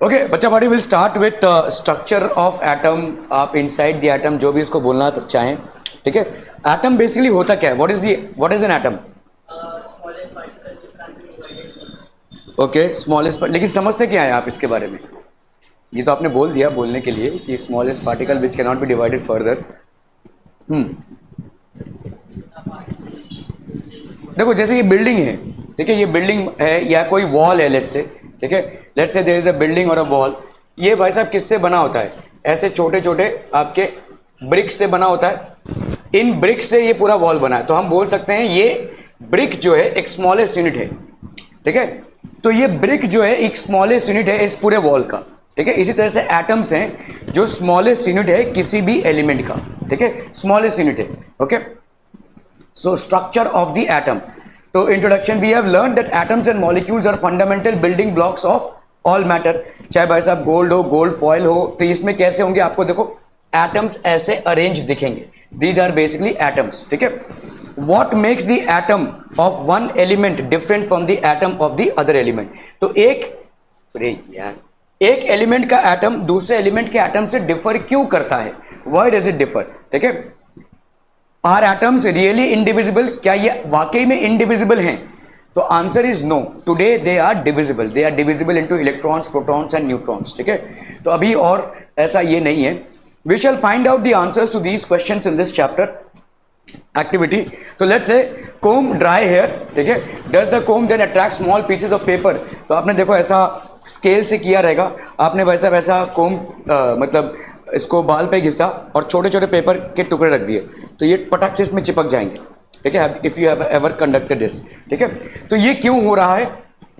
Okay बच्चा party will start with structure of atom. आप inside the atom जो भी इसको बोलना चाहें, ठीक है. एटम बेसिकली होता क्या है? What is an atom? Okay smallest, लेकिन समझते क्या है आप इसके बारे में? ये तो आपने बोल दिया बोलने के लिए कि smallest particle which can not be divided further. देखो जैसे ये बिल्डिंग है, ठीक है, ये बिल्डिंग है या कोई वॉल है, लेट्स से, ठीक है, let's say there is a building और अ वॉल. ये भाई साहब किससे बना होता है? ऐसे छोटे छोटे आपके ब्रिक से बना होता है. इन ब्रिक से ये पूरा वॉल बना है. तो हम बोल सकते हैं ये ब्रिक जो है एक स्मॉलेस्ट यूनिट है, ठीक है. तो ये ब्रिक जो है एक स्मॉलेस्ट यूनिट है इस पूरे वॉल का, ठीक है. इसी तरह से एटम्स हैं जो स्मॉलेस्ट यूनिट है किसी भी एलिमेंट का, ठीक है, स्मॉलेस्ट यूनिट है. Okay so structure of the atom. तो introduction we have learn that atoms and molecules are fundamental building blocks of all matter. चाहे भाई साहब गोल्ड हो, गोल्ड फॉयल हो, तो इसमें कैसे होंगे आपको देखो एटम्स ऐसे अरेंज दिखेंगे. दीज आर बेसिकली एटम्स, ठीक है. What makes the atom of one element different from the atom of the other element? तो एक एलिमेंट का एटम दूसरे एलिमेंट के एटम से डिफर क्यों करता है? Why does it differ? ठीक है. Are atoms really indivisible? क्या ये वाकई में indivisible हैं? तो answer is no. Today they are divisible. They are divisible into electrons, protons and neutrons, ठीक है. तो अभी और ऐसा ये नहीं है. We shall find out the answers to these questions in this chapter activity. तो let's say comb dry hair, ठीक है. Does the comb then attract small pieces of paper? तो आपने देखो ऐसा स्केल से किया रहेगा. आपने वैसा कोम मतलब इसको बाल पे घिसा और छोटे छोटे पेपर के टुकड़े रख दिए, तो ये पटक से इसमें चिपक जाएंगे, ठीक है. If you have ever conducted this, ठीक है. तो ये क्यों हो रहा है?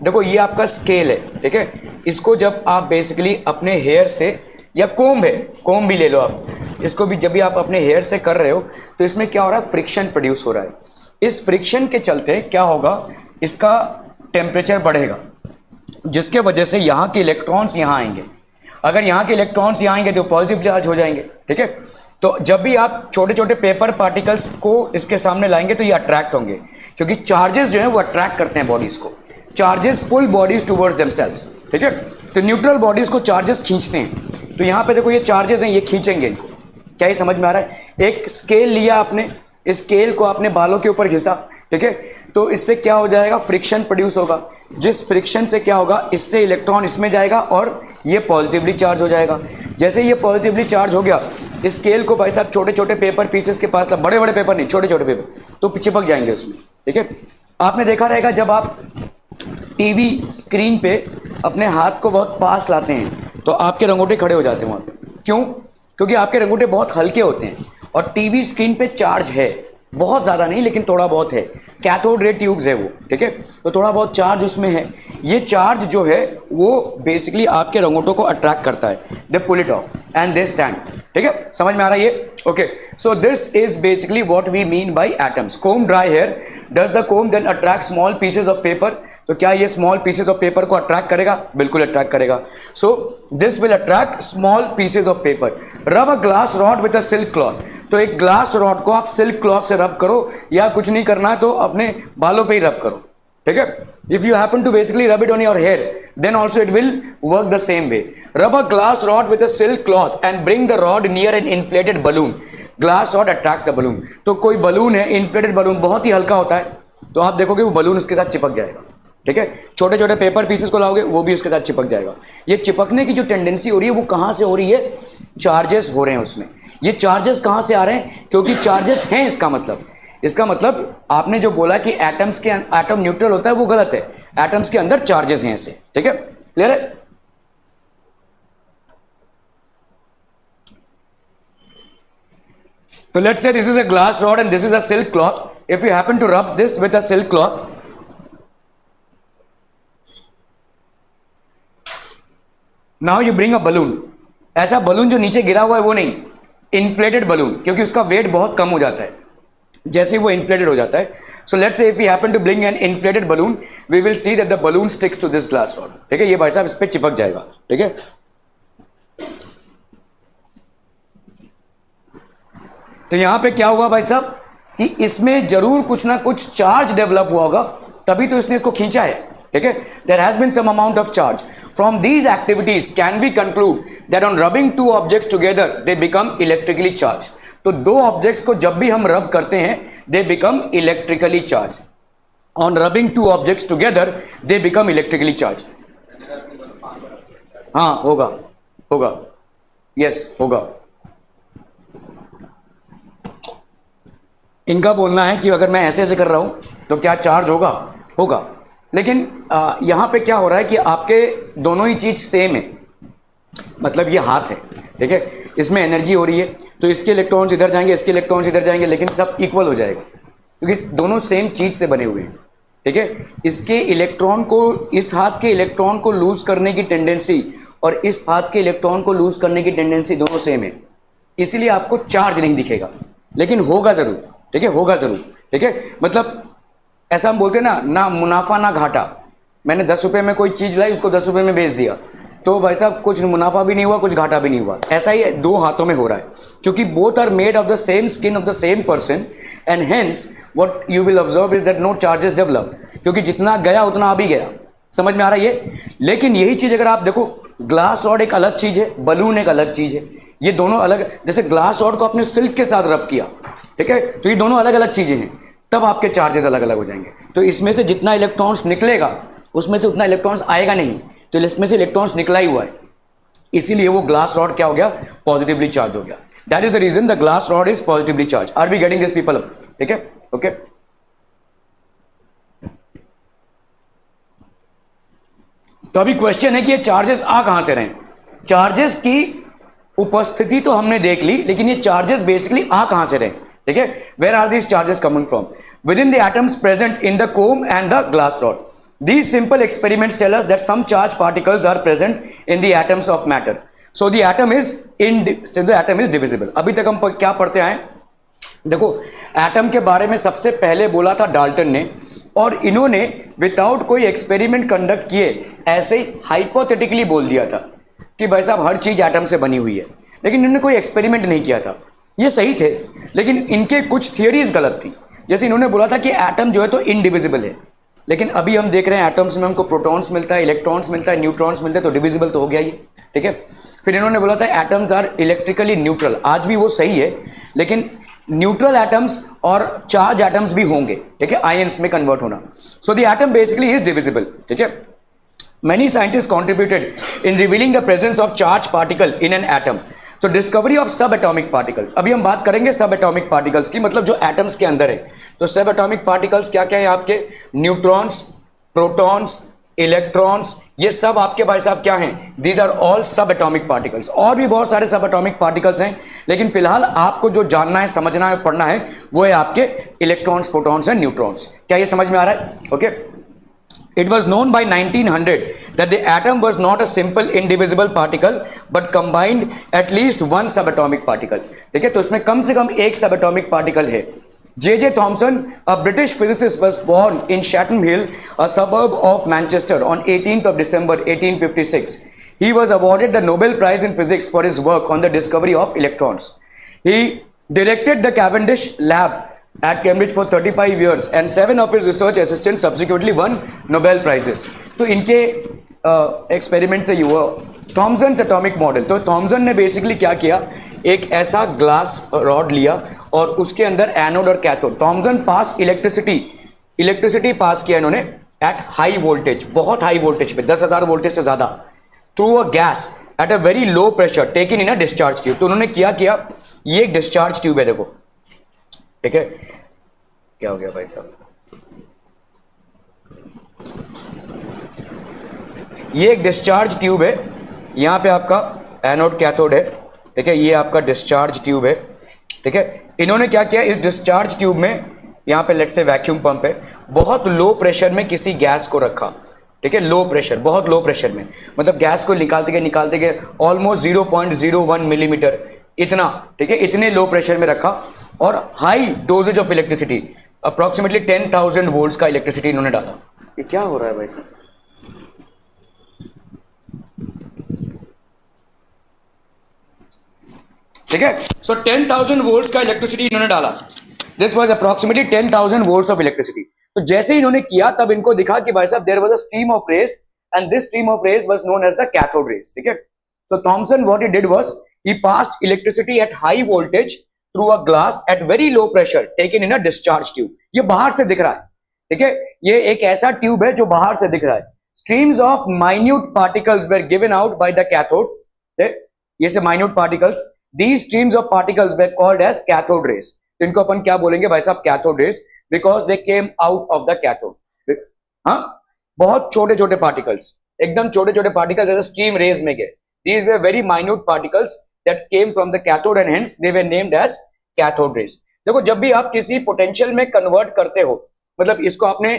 देखो ये आपका स्केल है, ठीक है. इसको जब आप बेसिकली अपने हेयर से, या कोम है, कोम भी ले लो आप, इसको भी जब भी आप अपने हेयर से कर रहे हो तो इसमें क्या हो रहा है? फ्रिक्शन प्रोड्यूस हो रहा है. इस फ्रिक्शन के चलते क्या होगा? इसका टेम्परेचर बढ़ेगा, जिसके वजह से यहाँ के इलेक्ट्रॉन्स यहाँ आएंगे. अगर यहाँ के इलेक्ट्रॉन्स यहाँ आएंगे तो पॉजिटिव चार्ज हो जाएंगे, ठीक है. तो जब भी आप छोटे छोटे पेपर पार्टिकल्स को इसके सामने लाएंगे तो ये अट्रैक्ट होंगे, क्योंकि चार्जेस जो है वो अट्रैक्ट करते हैं बॉडीज को. चार्जेस पुल बॉडीज टुवर्ड्स देमसेल्व्स, ठीक है. तो न्यूट्रल बॉडीज को चार्जेस खींचते हैं. तो यहाँ पे देखो ये चार्जेस हैं, ये खींचेंगे इनको. क्या ये समझ में आ रहा है? एक स्केल लिया आपने, इस स्केल को आपने बालों के ऊपर घिसा, ठीक है. तो इससे क्या हो जाएगा? फ्रिक्शन प्रोड्यूस होगा. जिस फ्रिक्शन से क्या होगा? इससे इलेक्ट्रॉन इसमें जाएगा और ये पॉजिटिवली चार्ज हो जाएगा. जैसे ये पॉजिटिवली चार्ज हो गया, इस स्केल को भाई साहब छोटे छोटे पेपर पीसेस के पास, बड़े बड़े पेपर नहीं, छोटे छोटे पेपर, तो चिपक जाएंगे उसमें, ठीक है. आपने देखा रहेगा जब आप टीवी स्क्रीन पे अपने हाथ को बहुत पास लाते हैं तो आपके रंगोटे खड़े हो जाते हैं वहां पे. क्यों? क्योंकि आपके रंगोटे बहुत हल्के होते हैं और टीवी स्क्रीन पे चार्ज है, बहुत ज़्यादा नहीं लेकिन थोड़ा बहुत है. कैथोड रे ट्यूब्स है वो, ठीक है. तो थोड़ा बहुत चार्ज उसमें है. ये चार्ज जो है वो बेसिकली आपके रंगोटों को अट्रैक्ट करता है. They pull it off and they stand, ठीक है. समझ में आ रहा है ये? Okay so this is basically what we mean by atoms. Comb dry hair, does the comb then attract small pieces of paper? तो क्या ये स्मॉल पीसेस ऑफ पेपर को अट्रैक्ट करेगा? बिल्कुल अट्रैक्ट करेगा. So this will attract small pieces of paper. Rub a glass rod with a silk cloth. तो एक glass rod को आप सिल्क क्लॉथ से रब करो, या कुछ नहीं करना है तो अपने बालों पे ही रब करो, ठीक है. If you happen to basically rub it on your hair then also it will work the same way. Rub a glass rod with a silk cloth and bring the rod near an inflated balloon. Glass rod attracts a balloon. तो कोई balloon है, inflated balloon, बहुत ही हल्का होता है, तो आप देखोगे वो बलून उसके साथ चिपक जाएगा, ठीक है. छोटे छोटे पेपर पीसेस को लाओगे वो भी उसके साथ चिपक जाएगा. ये चिपकने की जो टेंडेंसी हो रही है वो कहां से हो रही है? चार्जेस हो रहे हैं उसमें. ये चार्जेस कहां से आ रहे हैं? क्योंकि चार्जेस हैं. इसका मतलब आपने जो बोला कि एटम्स के एटम न्यूट्रल होता है वो गलत है. एटम्स के अंदर चार्जेस हैं ऐसे, ठीक है. क्लियर है? तो let's say this is a glass rod and this is a silk cloth. If you happen to rub this with a silk cloth, now you bring a balloon. ऐसा balloon जो नीचे गिरा हुआ है वो नहीं, इन्फ्लेटेड बलून, क्योंकि उसका वेट बहुत कम हो जाता है जैसे वो इन्फ्लेटेड हो जाता है. So let's say if we happen to bring an inflated balloon, we will see that the balloon sticks to this glass rod, ठीक है. ये भाई साहब इस पे चिपक जाएगा, ठीक है. तो यहां पे क्या हुआ भाई साहब कि इसमें जरूर कुछ ना कुछ चार्ज डेवलप हुआ होगा, तभी तो इसने इसको खींचा है, ठीक है. There has been some amount of charge. From these activities can we conclude that on rubbing two objects together they become electrically charged. तो दो ऑब्जेक्ट्स को जब भी हम रब करते हैं they become electrically charged. On rubbing two objects together they become electrically charged. हाँ होगा यस होगा. इनका बोलना है कि अगर मैं ऐसे ऐसे कर रहा हूं तो क्या चार्ज होगा. लेकिन यहां पे क्या हो रहा है कि आपके दोनों ही चीज सेम है. मतलब ये हाथ है, ठीक है, इसमें एनर्जी हो रही है तो इसके इलेक्ट्रॉन्स इधर जाएंगे, इसके इलेक्ट्रॉन्स इधर जाएंगे, लेकिन सब इक्वल हो जाएगा क्योंकि दोनों सेम चीज से बने हुए हैं. ठीक है, इसके इलेक्ट्रॉन को, इस हाथ के इलेक्ट्रॉन को लूज करने की टेंडेंसी और इस हाथ के इलेक्ट्रॉन को लूज करने की टेंडेंसी दोनों सेम है. इसीलिए आपको चार्ज नहीं दिखेगा, लेकिन होगा जरूर. ठीक है, होगा जरूर. ठीक है, मतलब ऐसा हम बोलते हैं ना मुनाफा ना घाटा. मैंने 10 रुपए में कोई चीज लाई, उसको 10 रुपए में बेच दिया, तो भाई साहब कुछ मुनाफा भी नहीं हुआ, कुछ घाटा भी नहीं हुआ. ऐसा ही दो हाथों में हो रहा है क्योंकि both are made of the same skin of the same person and hence what you will observe is that no charges develop. क्योंकि जितना गया उतना अभी गया. समझ में आ रहा है ये? लेकिन यही चीज अगर आप देखो, ग्लास रॉड एक अलग चीज है, बलून एक अलग चीज है. ये दोनों अलग, जैसे ग्लास रॉड को आपने सिल्क के साथ रब किया, ठीक है, तो ये दोनों अलग अलग चीजें हैं, तब आपके चार्जेस अलग अलग हो जाएंगे. तो इसमें से जितना इलेक्ट्रॉन्स निकलेगा उसमें से उतना इलेक्ट्रॉन्स आएगा नहीं, तो इसमें से इलेक्ट्रॉन्स निकला ही हुआ है, इसीलिए वो ग्लास रॉड क्या हो गया, पॉजिटिवली चार्ज हो गया. That is the reason the glass rod is positively charge. Are we getting this people? ठीक है, ओके. तो अभी क्वेश्चन है कि ये चार्जेस आ कहां से रहे हैं. चार्जेस की उपस्थिति तो हमने देख ली, लेकिन ये चार्जेस बेसिकली आ कहां से रहे. ठीक है, where are these charges coming from? Within the atoms present in the comb and the glass rod. These simple experiments tell us that some charged particles are present in the atoms of matter. So the atom is divisible. अभी तक हम क्या पढ़ते आए? देखो, atom के बारे में सबसे पहले बोला था डाल्टन ने, और इन्होंने विदाउट कोई एक्सपेरिमेंट कंडक्ट किए ऐसे ही हाइपोथेटिकली बोल दिया था कि भाई साहब हर चीज एटम से बनी हुई है, लेकिन इन्होंने कोई एक्सपेरिमेंट नहीं किया था. ये सही थे, लेकिन इनके कुछ थियरीज गलत थी. जैसे इन्होंने बोला था कि एटम जो है तो इनडिविजिबल है, लेकिन अभी हम देख रहे हैं एटम्स में हमको प्रोटॉन्स मिलता है, इलेक्ट्रॉन्स मिलता है, न्यूट्रॉन्स मिलते हैं, तो डिविजिबल तो हो गया ये. ठीक है, फिर इन्होंने बोला था एटम्स आर इलेक्ट्रिकली न्यूट्रल. आज भी वो सही है, लेकिन न्यूट्रल एटम्स और चार्ज एटम्स भी होंगे. ठीक है, आयंस में कन्वर्ट होना. सो the atom basically is divisible. ठीक है, many scientists contributed in revealing the presence of charged particle in an atom. So discovery of subatomic particles. अभी हम बात करेंगे subatomic particles की, मतलब जो एटम्स के अंदर है. तो subatomic particles क्या क्या है आपके? न्यूट्रॉन्स, प्रोटॉन्स, इलेक्ट्रॉन्स, ये सब आपके भाई साहब क्या हैं? These are all subatomic particles. और भी बहुत सारे subatomic particles हैं, लेकिन फिलहाल आपको जो जानना है, समझना है, पढ़ना है, वो है आपके इलेक्ट्रॉन्स, प्रोटॉन्स एंड न्यूट्रॉन्स. क्या ये समझ में आ रहा है? Okay. It was known by 1900 that the atom was not a simple indivisible particle but combined at least one subatomic particle. ठीक है, तो इसमें कम से कम एक subatomic particle है. J.J. Thomson, a British physicist, was born in Chatham Hill, a suburb of Manchester, on 18th of December 1856. He was awarded the Nobel Prize in Physics for his work on the discovery of electrons. He directed the Cavendish lab at Cambridge for 35 years and 7 of his research assistants subsequently won Nobel prizes. तो इनके experiment से हुआ Thomson's atomic model. तो Thompson ने basically क्या किया, एक ऐसा ग्लास रॉड लिया और उसके अंदर एनोड और कैथोड. थॉमसन पास इलेक्ट्रिसिटी पास किया इन्होंने एट हाई वोल्टेज, बहुत हाई वोल्टेज पे, 10,000 वोल्टेज से ज्यादा, through a gas at a very low pressure taken in a discharge tube. तो उन्होंने क्या किया, ये एक डिस्चार्ज ट्यूब है, देखो. ठीक है, क्या हो गया भाई साहब, ये एक डिस्चार्ज ट्यूब है. यहां पे आपका एनोड कैथोड है. ठीक है, ये आपका डिस्चार्ज ट्यूब है. ठीक है, इन्होंने क्या किया, इस डिस्चार्ज ट्यूब में यहां पे लेट्स से वैक्यूम पंप है, बहुत लो प्रेशर में किसी गैस को रखा. ठीक है, लो प्रेशर, बहुत लो प्रेशर में, मतलब गैस को निकालते गए ऑलमोस्ट 0.01 मिलीमीटर, इतना. ठीक है, इतने लो प्रेशर में रखा और high doses of electricity, approximately 10,000 volts का इलेक्ट्रिसिटी इन्होंने डाला. ये क्या हो रहा है भाई साहब? ठीक है, सो 10,000 वोल्ट्स का इलेक्ट्रिसिटी इन्होंने डाला. This was approximately 10,000 volts of electricity. तो जैसे इन्होंने किया तब इनको दिखा कि भाई साहब there was a stream of rays and this stream of rays was known as the cathode rays. ठीक है. So Thomson what he did was he passed electricity at high voltage through a glass at very low pressure taken in a discharge tube. ये बाहर से दिख रहा है. ठीक है, ये एक ऐसा ट्यूब है जो बाहर से दिख रहा है. Streams of minute particles were given out by the cathode. ये से minute particles. These streams of particles were called as cathode rays. तो इनको अपन क्या बोलेंगे भाई साहब? cathode rays, because they came out of the cathode. हाँ, बहुत छोटे छोटे particles, एकदम छोटे छोटे particles जैसे stream rays में गए. These were very minute particles that came from the cathode and hence they were named as cathode rays. देखो, जब भी आप किसी पोटेंशियल में कन्वर्ट करते हो, मतलब इसको आपने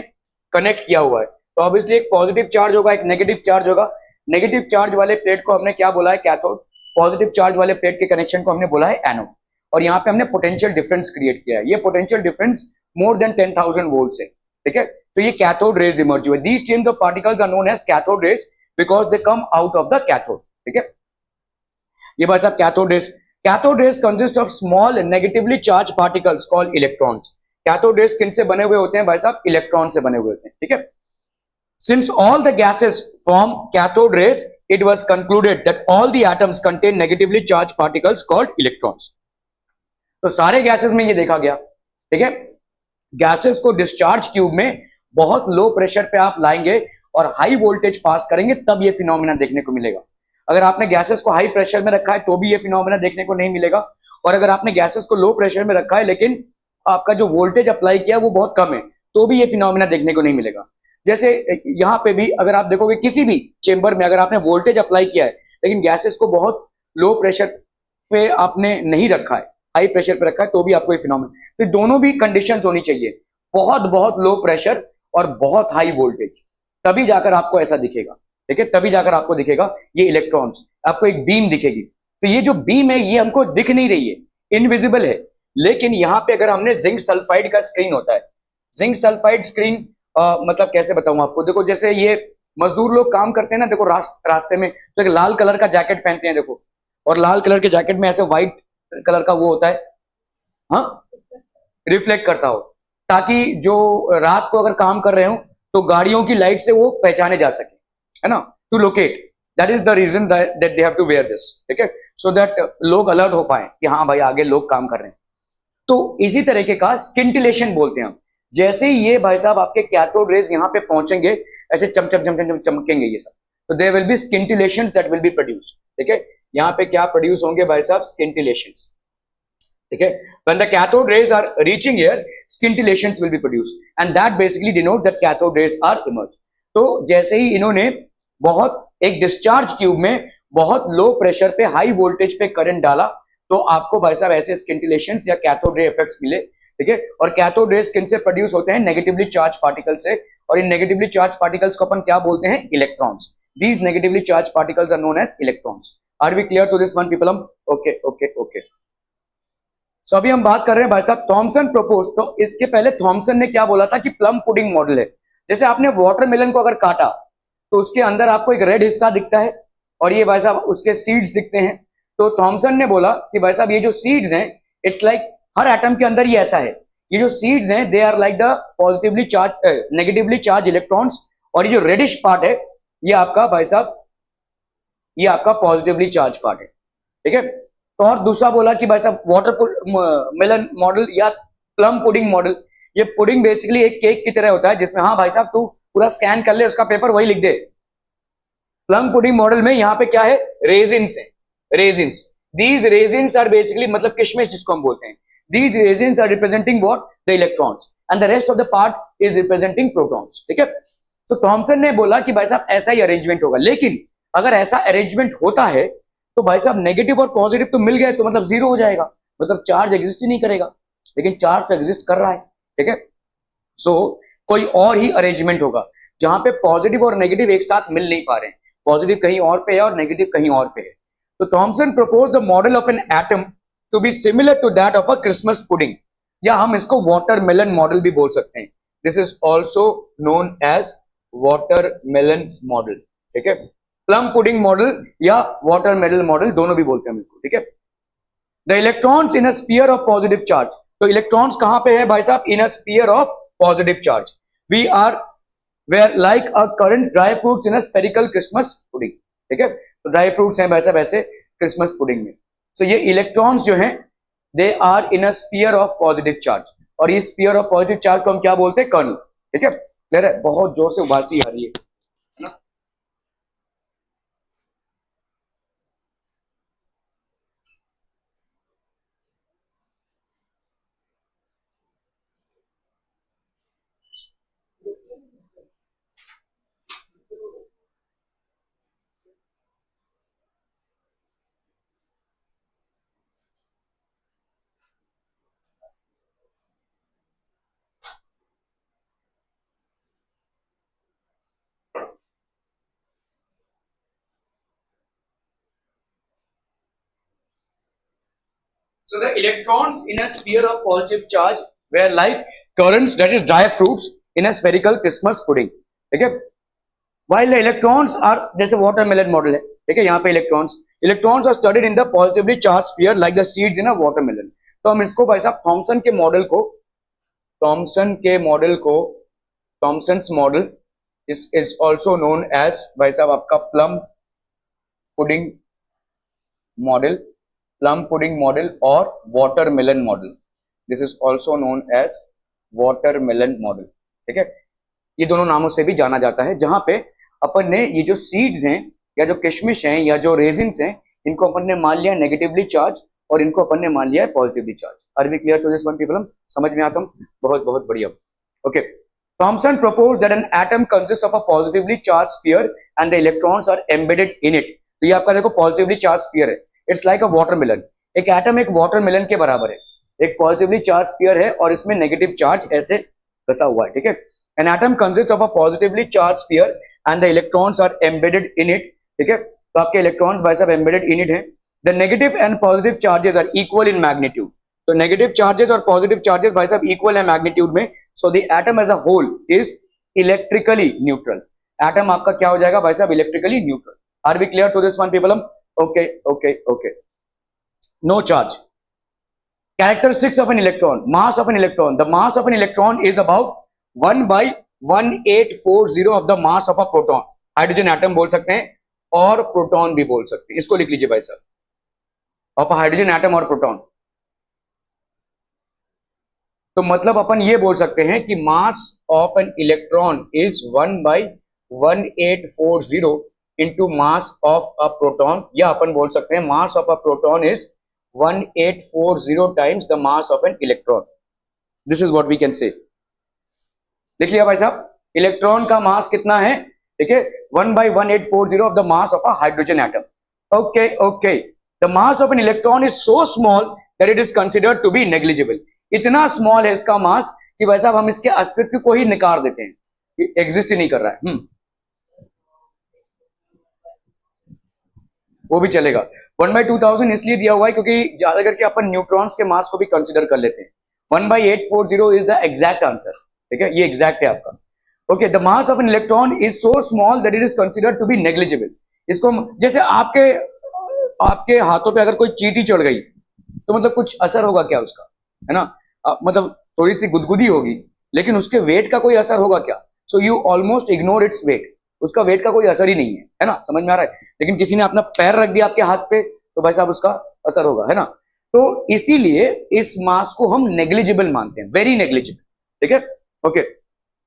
कनेक्ट किया हुआ है, तो ऑब्वियसली एक पॉजिटिव चार्ज होगा, एक नेगेटिव चार्ज होगा. नेगेटिव चार्ज वाले प्लेट को हमने क्या बोला है? कैथोड. पॉजिटिव चार्ज वाले प्लेट के कनेक्शन को हमने बोला है एनोड. और यहाँ पे हमने पोटेंशियल डिफरेंस क्रिएट किया है. ये potential difference more than 10,000 volt है. ठीक है, तो ये कैथोड रेज इमर्ज हुए. These streams of particles are known as cathode rays because they come out of the cathode. ठीक है, ये भाई साहब cathode rays. Cathode rays consist of small negatively charge particles called electrons. Cathode rays किन से बने हुए होते हैं भाई साहब? इलेक्ट्रॉन से बने हुए होते हैं. ठीक है. Since all the gases form cathode rays, it was concluded that all the atoms contain negatively charged particles called electrons. तो सारे गैसेस में ये देखा गया. ठीक है, गैसेस को डिस्चार्ज ट्यूब में बहुत लो प्रेशर पे आप लाएंगे और हाई वोल्टेज पास करेंगे, तब ये फिनोमेना देखने को मिलेगा. अगर आपने गैसेस को हाई प्रेशर में रखा है तो भी ये फिनोमेना देखने को नहीं मिलेगा. और अगर आपने गैसेस को लो प्रेशर में रखा है लेकिन आपका जो वोल्टेज अप्लाई किया वो बहुत कम है, तो भी ये फिनोमेना देखने को नहीं मिलेगा. जैसे यहाँ पे भी अगर आप देखोगे किसी भी चेंबर में अगर आपने वोल्टेज अप्लाई किया है लेकिन गैसेस को बहुत लो प्रेशर पे आपने नहीं रखा है, हाई प्रेशर पे रखा है, तो भी आपको ये फिनोमेना. तो दोनों भी कंडीशंस होनी चाहिए, बहुत बहुत लो प्रेशर और बहुत हाई वोल्टेज, तभी जाकर आपको ऐसा दिखेगा. ठीक है, तभी जाकर आपको दिखेगा ये इलेक्ट्रॉन्स, आपको एक बीम दिखेगी. तो ये जो बीम है ये हमको दिख नहीं रही है, इनविजिबल है. लेकिन यहाँ पे अगर हमने जिंक सल्फाइड का स्क्रीन होता है, जिंक सल्फाइड स्क्रीन मतलब कैसे बताऊं आपको? देखो, जैसे ये मजदूर लोग काम करते हैं ना, देखो रास्ते में तो एक लाल कलर का जैकेट पहनते हैं, देखो, और लाल कलर के जैकेट में ऐसे व्हाइट कलर का वो होता है, हाँ, रिफ्लेक्ट करता हो, ताकि जो रात को अगर काम कर रहे हो तो गाड़ियों की लाइट से वो पहचाने जा सके, है ना, to locate. That is the reason that they have to wear this. ठीक है, सो दैट लोग अलर्ट हो पाए कि हाँ भाई आगे लोग काम कर रहे हैं. तो इसी तरीके का स्किंटिलेशन बोलते हैं हम. जैसे ही ये भाई साहब आपके कैथोड रेज यहाँ पे पहुंचेंगे, ऐसे चमकेंगे ये सब, तो there will be scintillations that will be produced. ठीक है, यहाँ पे क्या प्रोड्यूस होंगे भाई साहब? स्किंटिलेशंस. ठीक है, when the cathode rays are reaching here, scintillations will be produced and that basically denotes that cathode rays are emerge. तो जैसे ही इन्होंने बहुत एक डिस्चार्ज ट्यूब में बहुत लो प्रेशर पे हाई वोल्टेज पे करंट डाला, तो आपको भाई साहब ऐसे स्किंटिलेशंस या कैथोड रे इफेक्ट्स मिले. ठीक है, और कैथोड रेज किन से प्रोड्यूस होते हैं? नेगेटिवली चार्ज पार्टिकल से. और इन नेगेटिवली चार्ज पार्टिकल्स को अपन क्या बोलते हैं? Electrons. These negatively charge particles are known as electrons. Are we clear to this one people? Okay okay okay. So अभी हम बात कर रहे हैं भाई साहब थॉमसन प्रपोज. तो इसके पहले थॉमसन ने क्या बोला था कि प्लम पुडिंग मॉडल है. जैसे आपने वाटरमेलन को अगर काटा तो उसके अंदर आपको एक रेड हिस्सा दिखता है और ये भाई साहब उसके सीड्स दिखते हैं. तो थॉमसन ने बोला कि भाई साहब ये जो सीड्स हैं, इट्स लाइक हर एटम के अंदर ये ऐसा है. ये जो सीड्स हैं they are like the positively charge negatively charge electrons, और ये जो रेडिश पार्ट है ये आपका भाई साहब ये आपका पॉजिटिवली चार्ज पार्ट है. ठीक है, तो और दूसरा बोला कि भाई साहब वाटर मेलन मॉडल या प्लम पुडिंग मॉडल. ये पुडिंग बेसिकली एक केक की तरह होता है जिसमें हाँ भाई साहब तू पूरा स्कैन कर ले उसका पेपर वही लिख दे. प्लम पुडिंग मॉडल में यहाँ पे क्या है? रेजिन्स है, resins. These resins are basically मतलब किशमिश जिसको हम बोलते हैं. These reagents are representing what? The electrons, and the rest of the part is representing protons. ठीक है, तो थॉमसन ने बोला कि भाई साहब ऐसा ही अरेंजमेंट होगा. लेकिन अगर ऐसा अरेंजमेंट होता है तो भाई साहब नेगेटिव और पॉजिटिव तो मिल गए तो मतलब जीरो हो जाएगा, मतलब चार्ज एग्जिस्ट ही नहीं करेगा. लेकिन चार्ज तो एग्जिस्ट कर रहा है. ठीक है, सो कोई और ही अरेंजमेंट होगा जहां पे पॉजिटिव और नेगेटिव एक साथ मिल नहीं पा रहे हैं. पॉजिटिव कहीं और पे है और नेगेटिव कहीं और पे है. तो Thomson propose the model of an atom to be similar to that of a Christmas pudding, या हम इसको वाटरमेलन मॉडल भी बोल सकते हैं. This is also known as watermelon model. ठीक है, प्लम पुडिंग मॉडल या वाटरमेलन मॉडल दोनों भी बोलते हैं इसको. ठीक है, the electrons in a sphere of positive charge. तो इलेक्ट्रॉन्स कहां पे है भाई साहब? In a sphere of positive charge. We are were like a currant dry fruits in a spherical Christmas pudding. ठीक है, तो ड्राई फ्रूट्स हैं वैसे वैसे क्रिसमस पुडिंग में। सो ये इलेक्ट्रॉन्स जो हैं they are in a sphere of positive charge, और ये स्फीयर ऑफ पॉजिटिव चार्ज को हम क्या बोलते हैं? कर्नल। ठीक है, क्लियर है? बहुत जोर से उबासी आ रही है ना। So the electrons in a sphere of positive charge were like currents, that is dry fruits in a spherical Christmas pudding. ठीक है, while the electrons are, जैसे watermelon model है, ठीक है, यहाँ पे electrons are studied in the positively charged sphere like the seeds in a watermelon. तो हम इसको भाई साहब Thomson's model is also known as भाई साहब आपका pudding model plum pudding model और watermelon model. This is also known as watermelon model. ठीक है, ये दोनों नामों से भी जाना जाता है, जहां पे अपन ने ये जो सीड्स हैं या जो किशमिश हैं या जो रेजिन्स हैं, इनको अपन ने मान लिया नेगेटिवली चार्ज और इनको अपन ने मान लिया है positively charge. Are we clear to this one people? समझ में आता हूं? बहुत बहुत बढ़िया। Okay, Thomson proposed that an atom consists of a positively charged sphere and the electrons are embedded in it. तो ये आपका देखो पॉजिटिवली चार्ज स्फीयर है, इट्स लाइक अ वाटरमेलन। एक एटम एक वाटरमेलन के बराबर है, एक पॉजिटिवली चार्ज स्फीयर है और इसमें नेगेटिव चार्ज ऐसे फंसा हुआ है। ठीक है, an atom consist of a positively charge sphere and the electrons are embedded in it. ठीक है, तो आपके इलेक्ट्रॉन्स भाई साहब एम्बेडेड इन इट है। The negative and positive charges are equal in magnitude. तो नेगेटिव चार्जेस और पॉजिटिव चार्जेस भाई साहब इक्वल है मैग्नीट्यूड में। So the atom as a whole is electrically neutral. Atom आपका क्या हो जाएगा भाई साहब? Electrically neutral. Are we clear to this one people? Okay okay okay. No charge. Characteristics of an electron. Mass of an electron. The mass of an electron is about 1 by 1840 of the mass of a proton. Hydrogen atom बोल सकते हैं और proton भी बोल सकते हैं। इसको लिख लीजिए भाई साहब, ऑफ हाइड्रोजन एटम और प्रोटॉन। तो मतलब अपन ये बोल सकते हैं कि mass of an electron is 1 by 1840 into mass of a proton, या अपन बोल सकते हैं mass of a proton is 1840 times the mass of an electron. This is what we can say. लिख लिया भाई साहब? इलेक्ट्रॉन का मास कितना है? ठीक है, 1 by 1840 of the mass of a hydrogen atom. Okay, okay. The mass of an electron is so small that it is considered to be negligible. इतना स्मॉल है इसका मास कि भाई साहब हम इसके अस्तित्व को ही निकाल देते हैं, एग्जिस्ट ही नहीं कर रहा है। वो भी चलेगा। 1/2000 इसलिए दिया हुआ है क्योंकि ज्यादा करके अपन न्यूट्रॉन्स के मास को भी कंसिडर कर लेते हैं। 1/840 इज द एग्जैक्ट आंसर। ठीक है, ये एग्जैक्ट है आपका। Okay, the mass of an electron is so small that it is considered to be negligible. इसको जैसे आपके हाथों पे अगर कोई चींटी चढ़ गई तो मतलब कुछ असर होगा क्या उसका? है ना, मतलब थोड़ी सी गुदगुदी होगी, लेकिन उसके वेट का कोई असर होगा क्या? So you almost ignore its weight. उसका वेट का कोई असर ही नहीं है ना, समझ में आ रहा है? लेकिन किसी ने अपना पैर रख दिया आपके हाथ पे तो भाई साहब उसका असर होगा, है ना। तो इसीलिए इस मास को हम नेग्लिजिबल मानते हैं, वेरी नेग्लिजिबल। ठीक है, okay.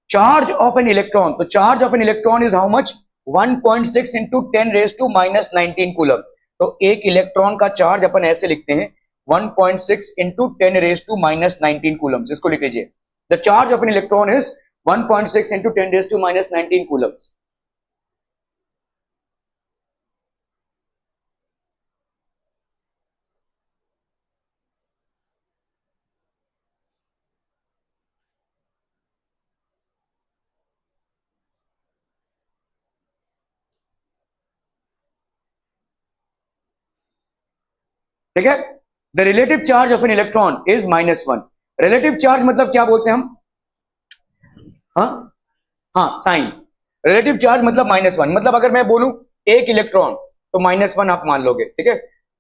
Charge of an electron, तो charge of an electron is how much? 1.6 into 10⁻⁻⁻⁹ coulomb. तो एक इलेक्ट्रॉन का चार्ज अपन ऐसे लिखते हैं 1.6 इंटू 10⁻⁻⁻⁹ कूलम। इसको लिख लीजिए, the charge of an electron is 1.6 into 10⁻⁻⁻⁹ Coulomb's. ठीक है, the relative charge of an electron is -1। Relative charge मतलब क्या बोलते हैं हम? हाँ, साइन। रिलेटिव चार्ज मतलब -1, मतलब अगर मैं बोलूं एक इलेक्ट्रॉन तो -1 आप मान लोगे। ठीक है,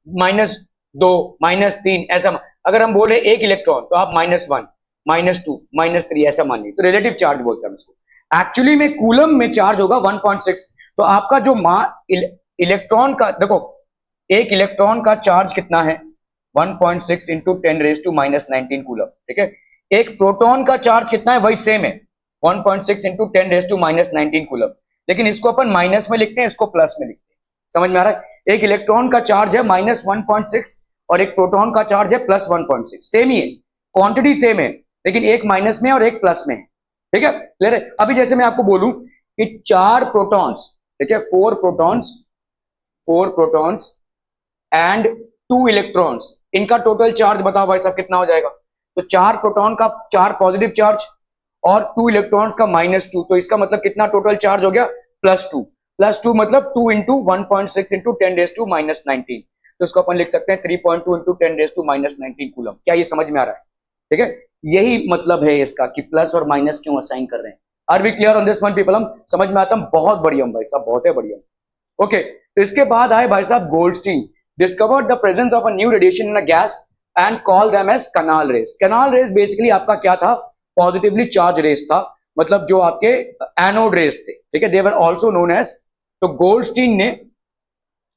-2 -3 ऐसा। अगर हम बोले एक इलेक्ट्रॉन तो आप -1 -2 -3 ऐसा मान लीजिए, तो रिलेटिव चार्ज बोलते हैं इसको। एक्चुअली में कूलम में चार्ज होगा 1.6। तो आपका जो इलेक्ट्रॉन का देखो, एक इलेक्ट्रॉन का चार्ज कितना है 1.6 इंटू 10⁻⁻19 कूलम, ठीक है। एक प्रोटॉन का चार्ज कितना है, वही सेम है 1.6 इंटू 10⁻⁻19 कूलम, लेकिन इसको अपन माइनस में लिखते हैं, इसको प्लस में लिखते हैं। समझ में आ रहा है? एक इलेक्ट्रॉन का चार्ज है -1.6 और एक प्रोटॉन का चार्ज है +1.6, सेम ही है, क्वांटिटी सेम है, लेकिन एक माइनस में और एक प्लस में है, ठीक है, क्लियर है? अभी जैसे मैं आपको बोलूं कि 4 प्रोटॉन्स, ठीक है, 4 प्रोटॉन्स एंड 2 इलेक्ट्रॉन्स, इनका टोटल चार्ज बताओ भाई साहब कितना हो जाएगा? तो 4 प्रोटॉन का 4 पॉजिटिव चार्ज और 2 इलेक्ट्रॉन्स का -2, तो इसका मतलब कितना टोटल चार्ज हो गया? +2 मतलब 2 इंटू 1.6 इंटू 10⁻⁻19, तो इसको अपन लिख सकते हैं 3.2 इंटू 10⁻⁻19 कूलम। क्या ये समझ में आ रहा है? ठीक है, यही मतलब है इसका कि प्लस और माइनस क्यों असाइन कर रहे हैं। Are we clear on this one people? हम समझ में आता है, बहुत बढ़िया भाई साहब, बहुत है बढ़िया। ओके, तो इसके बाद आए भाई साहब Goldstein discovered the presence of a new radiation in a gas and call them as canal rays. Canal rays basically आपका क्या था? पॉजिटिवली चार्ज रेज था, मतलब जो आपके एनोड रेज थे, ठीक है, दे वर आल्सो नोन एज। तो गोल्डस्टीन ने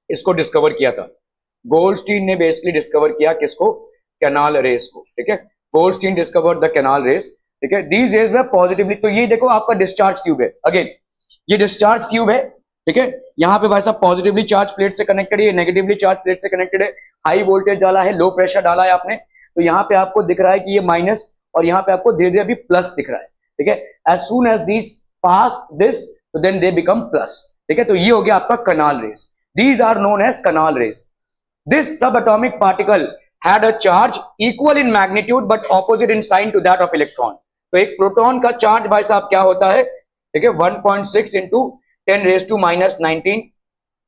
इसको डिस्कवर किया था, गोल्डस्टीन ने बेसिकली डिस्कवर किया किसको? कैनाल रेज को, ठीक है। Goldstein discovered the canal raise, ठीक है। दीज रेज वर पॉजिटिवली, तो ये देखो आपका डिस्चार्ज ट्यूब है, अगेन ये डिस्चार्ज ट्यूब है, ठीक है। यहाँ पे भाई साहब पॉजिटिवली चार्ज प्लेट से कनेक्टेड है, नेगेटिवली चार्ज प्लेट से कनेक्टेड है, हाई वोल्टेज डाला है, लो प्रेशर डाला है आपने, तो यहाँ पे आपको दिख रहा है कि ये माइनस, और यहाँ पे आपको धीरे धीरे अभी प्लस दिख रहा है, ठीक है। As soon as this pass this, तो देन दे बिकम प्लस, ठीक है। तो ये हो गया आपका canal rays, these are known as canal rays. This subatomic particle had a charge equal in magnitude but opposite in sign to that of electron। तो एक प्रोटॉन का चार्ज भाई साहब क्या होता है? ठीक है, 1.6 इंटू 10⁻⁻19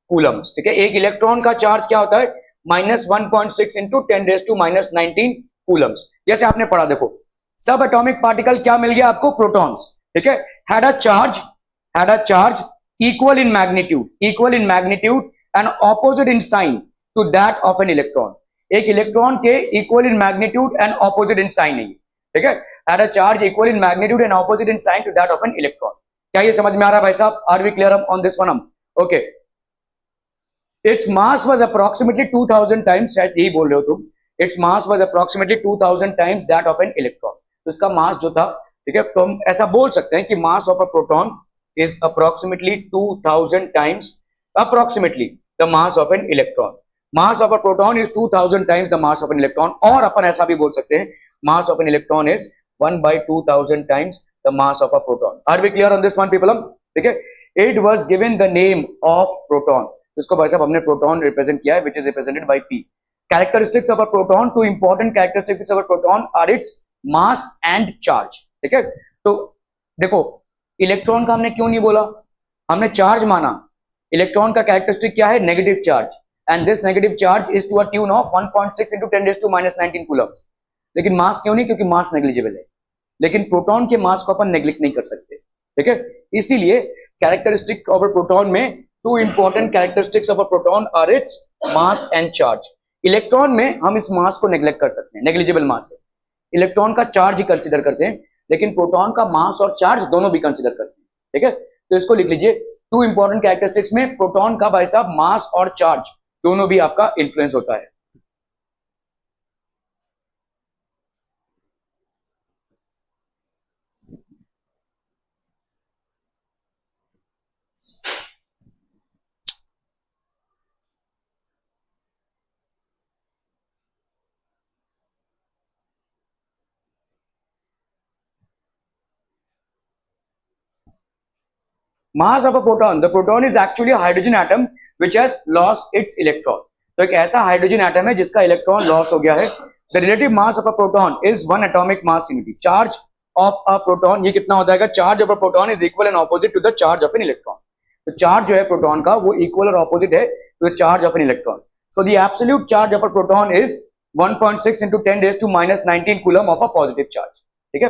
कूलम्स, ठीक है। एक इलेक्ट्रॉन का चार्ज क्या होता है? -1.6 इंटू 10⁻⁻19 कूलम्स। जैसे आपने पढ़ा, देखो सब एटॉमिक पार्टिकल क्या मिल गया आपको? प्रोटॉन्स, ठीक है। had a charge equal in magnitude and opposite in sign to that of an electron। एक इलेक्ट्रॉन के equal in magnitude and opposite in sign नहीं, ठीक है। Had a charge equal in magnitude and opposite in sign to that of an electron. क्या ये समझ में आ रहा है भाई साहब? Are we clear on this one? Okay, its mass was approximately 2000 times, शायद यही बोल रहे हो तुम, its mass was approximately 2000 times that of an electron. तो इसका मास जो था, ठीक है, तो हम ऐसा बोल सकते हैं कि mass of a proton is approximately 2000 times approximately the mass of an electron. Mass of a proton is 2000 times the mass of an electron, और अपन ऐसा भी बोल सकते हैं mass of an electron is 1/2000 times the mass of a proton. Are we clear on this one people? ठीक है, it was given the name of proton, इसको भाई साहब हमने प्रोटॉन रिप्रेजेंट किया है, which is represented by P। Characteristics of a proton, two important characteristics of a proton are its mass and charge, ठीक है। तो देखो इलेक्ट्रॉन का हमने क्यों नहीं बोला? हमने चार्ज माना, इलेक्ट्रॉन का कैरेक्टरिस्टिक क्या है? Negative charge, and this negative charge is to a tune of 1.6 into 10⁻⁻19 coulombs। लेकिन मास क्यों नहीं? क्योंकि मास नेग्लिजिबल है, लेकिन प्रोटॉन के मास को अपन नेग्लेक्ट नहीं कर सकते, ठीक है। इसीलिए कैरेक्टरिस्टिक ऑफ अ प्रोटॉन में two important characteristics of a proton are its mass and charge. Electron में हम इस मास को नेग्लेक्ट कर सकते हैं, नेग्लिजिबल मास है, इलेक्ट्रॉन का चार्ज ही कंसिडर करते हैं, लेकिन प्रोटॉन का मास और चार्ज दोनों भी कंसिडर करते हैं, ठीक है। तो इसको लिख लीजिए, टू इंपॉर्टेंट कैरेक्टरिस्टिक्स में प्रोटॉन का भाई साहब मास और चार्ज दोनों भी आपका इन्फ्लुएंस होता है। Mass of a proton, the proton is actually hydrogen atom which has lost it's electron. तो एक ऐसा हाइड्रोजन एटम है जिसका इलेक्ट्रॉन लॉस हो गया है। The relative mass of a proton is 1 atomic mass unit. Charge of a proton ये कितना हो जाएगा? Charge of a proton is equal and opposite to the charge of an electron. तो चार्ज जो है प्रोटॉन का वो इक्वल और ऑपोजिट है to the charge of an electron. So the absolute charge of a proton is 1.6 into 10⁻⁻19 coulomb of a positive charge, ठीक है।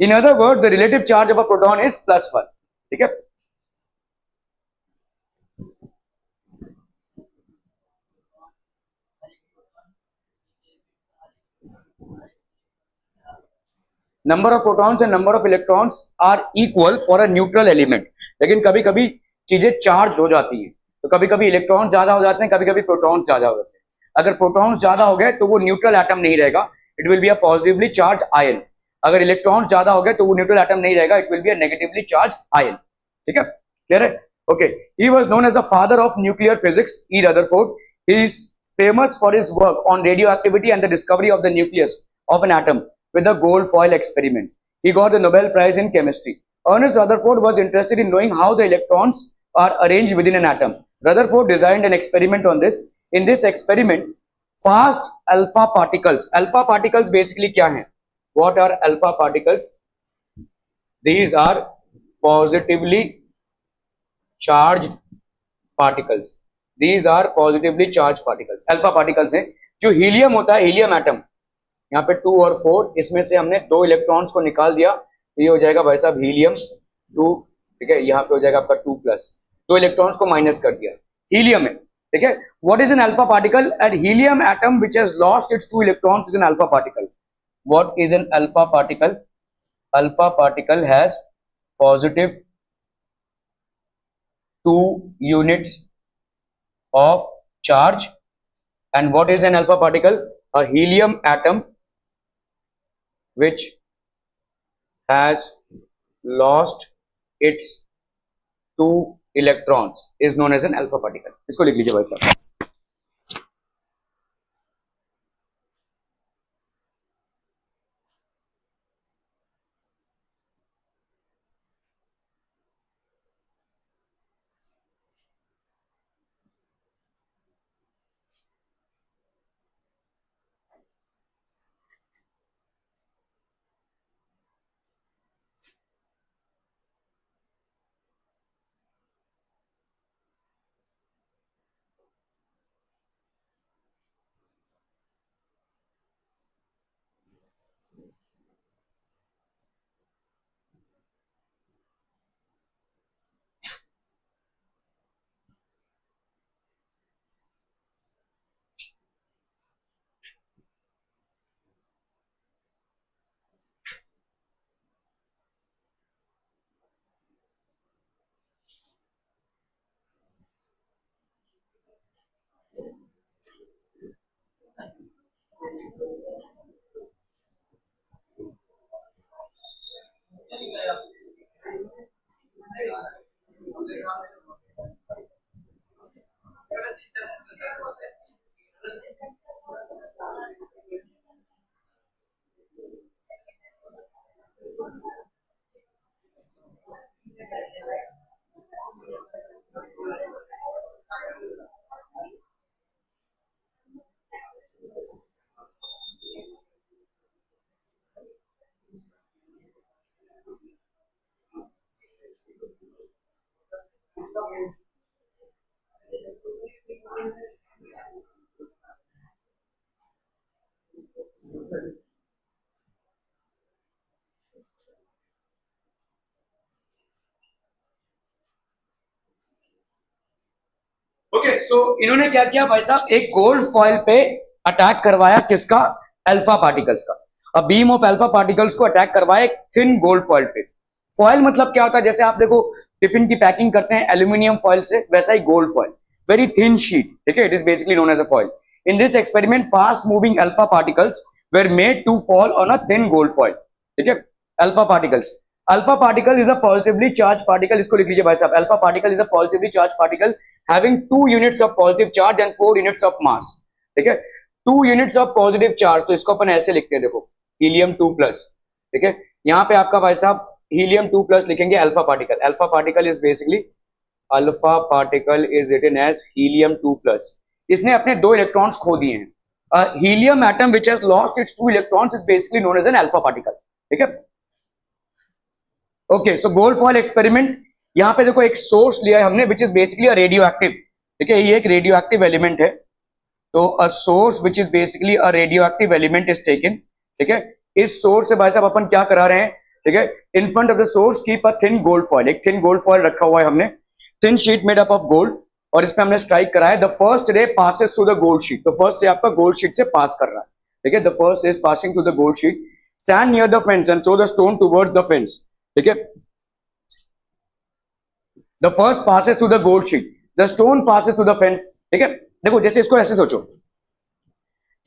In other word the relative charge of a proton is +1, ठीक है। Number of protons and number of electrons are equal for a neutral element. लेकिन कभी कभी चीजें charge हो जाती हैं, तो कभी कभी इलेक्ट्रॉन ज्यादा हो जाते हैं, कभी कभी प्रोटॉन्स ज्यादा हो जाते हैं। अगर प्रोटॉन्स ज्यादा हो गए तो वो न्यूट्रल एटम नहीं रहेगा, it will be a positively charge ion. अगर इलेक्ट्रॉन्स ज्यादा हो गए तो वो न्यूट्रल एटम नहीं रहेगा, it will be a negatively charge ion. ठीक है, क्लियर है? Okay, he was known as the father of nuclear physics, E Rutherford. He is famous for his work on radioactivity and the discovery of the nucleus of an atom with the gold foil experiment. He got the Nobel Prize in chemistry. Ernest Rutherford was interested in knowing how the electrons are arranged within an atom. Rutherford designed an experiment on this. In this experiment, fast alpha particles basically क्या हैं? What are alpha particles? These are positively charged particles. These are positively charged particles. Alpha particles हैं। जो helium होता है, helium atom, यहाँ पे 2 और 4, इसमें से हमने 2 इलेक्ट्रॉन्स को निकाल दिया, तो ये हो जाएगा भाई साहब हीलियम 2। ठीक है, यहाँ पे हो जाएगा आपका 2+, 2 इलेक्ट्रॉन्स को माइनस कर दिया, हीलियम है। ठीक है, what is an alpha particle? An helium atom which has lost its 2 electrons is an alpha particle. What is an alpha particle? Alpha particle has positive 2 units of charge. And what is an alpha particle? A helium atom which has lost its 2 electrons is known as an alpha particle. इसको लिख लीजिए भाई साहब। Okay, सो इन्होंने क्या किया भाई साहब, एक गोल्ड फॉइल पे अटैक करवाया, किसका? अल्फा पार्टिकल्स का। अब बीम ऑफ अल्फा पार्टिकल्स को अटैक करवाया एक थिन गोल्ड फॉइल पे। फॉइल मतलब क्या होता है? जैसे आप देखो टिफिन की पैकिंग करते हैं एल्यूमिनियम फॉइल से, वैसा ही gold foil, very thin sheet. ठीक है, it is basically known as a foil. In this experiment fast moving alpha particles were made to fall on a thin gold foil. ठीक है, alpha particles. Alpha particle is a positively charge particle, इसको लिख लीजिए भाई साहब। Alpha particle is a positively charge particle having 2 units of positive charge and 4 units of mass. ठीक है, 2 units of positive charge, तो इसको अपन ऐसे लिखते हैं, देखो हीलियम 2+। ठीक है, यहाँ पे आपका भाई साहब हीलियम 2+ लिखेंगे alpha particle. Alpha particle is basically, alpha particle is written as helium 2+। इसने अपने 2 इलेक्ट्रॉन्स खो दिए हैं। Helium atom which has lost its 2 electrons is basically known as an alpha particle. ठीक है, okay, so gold foil experiment, यहाँ पे देखो एक सोर्स लिया है हमने which is basically a radioactive. ठीक है, ये एक रेडियो एक्टिव एलिमेंट है, तो a source which is basically a radioactive element is taken. ठीक है, इस सोर्स से भाई साहब अपन क्या करा रहे हैं? ठीक है, in front of the source keep a thin gold foil, एक थिन गोल्ड फॉइल रखा हुआ है हमने, thin sheet made up of gold, और इस पे हमने स्ट्राइक करा है। The first ray passes through the gold sheet, तो फर्स्ट रे आपका गोल्ड शीट से पास कर रहा है। ठीक है, the first is passing through the gold sheet. stand near the fence and throw the stone towards the fence. ठीक है, the first passes through the gold sheet, the stone passes through the fence. ठीक है, देखो जैसे इसको ऐसे सोचो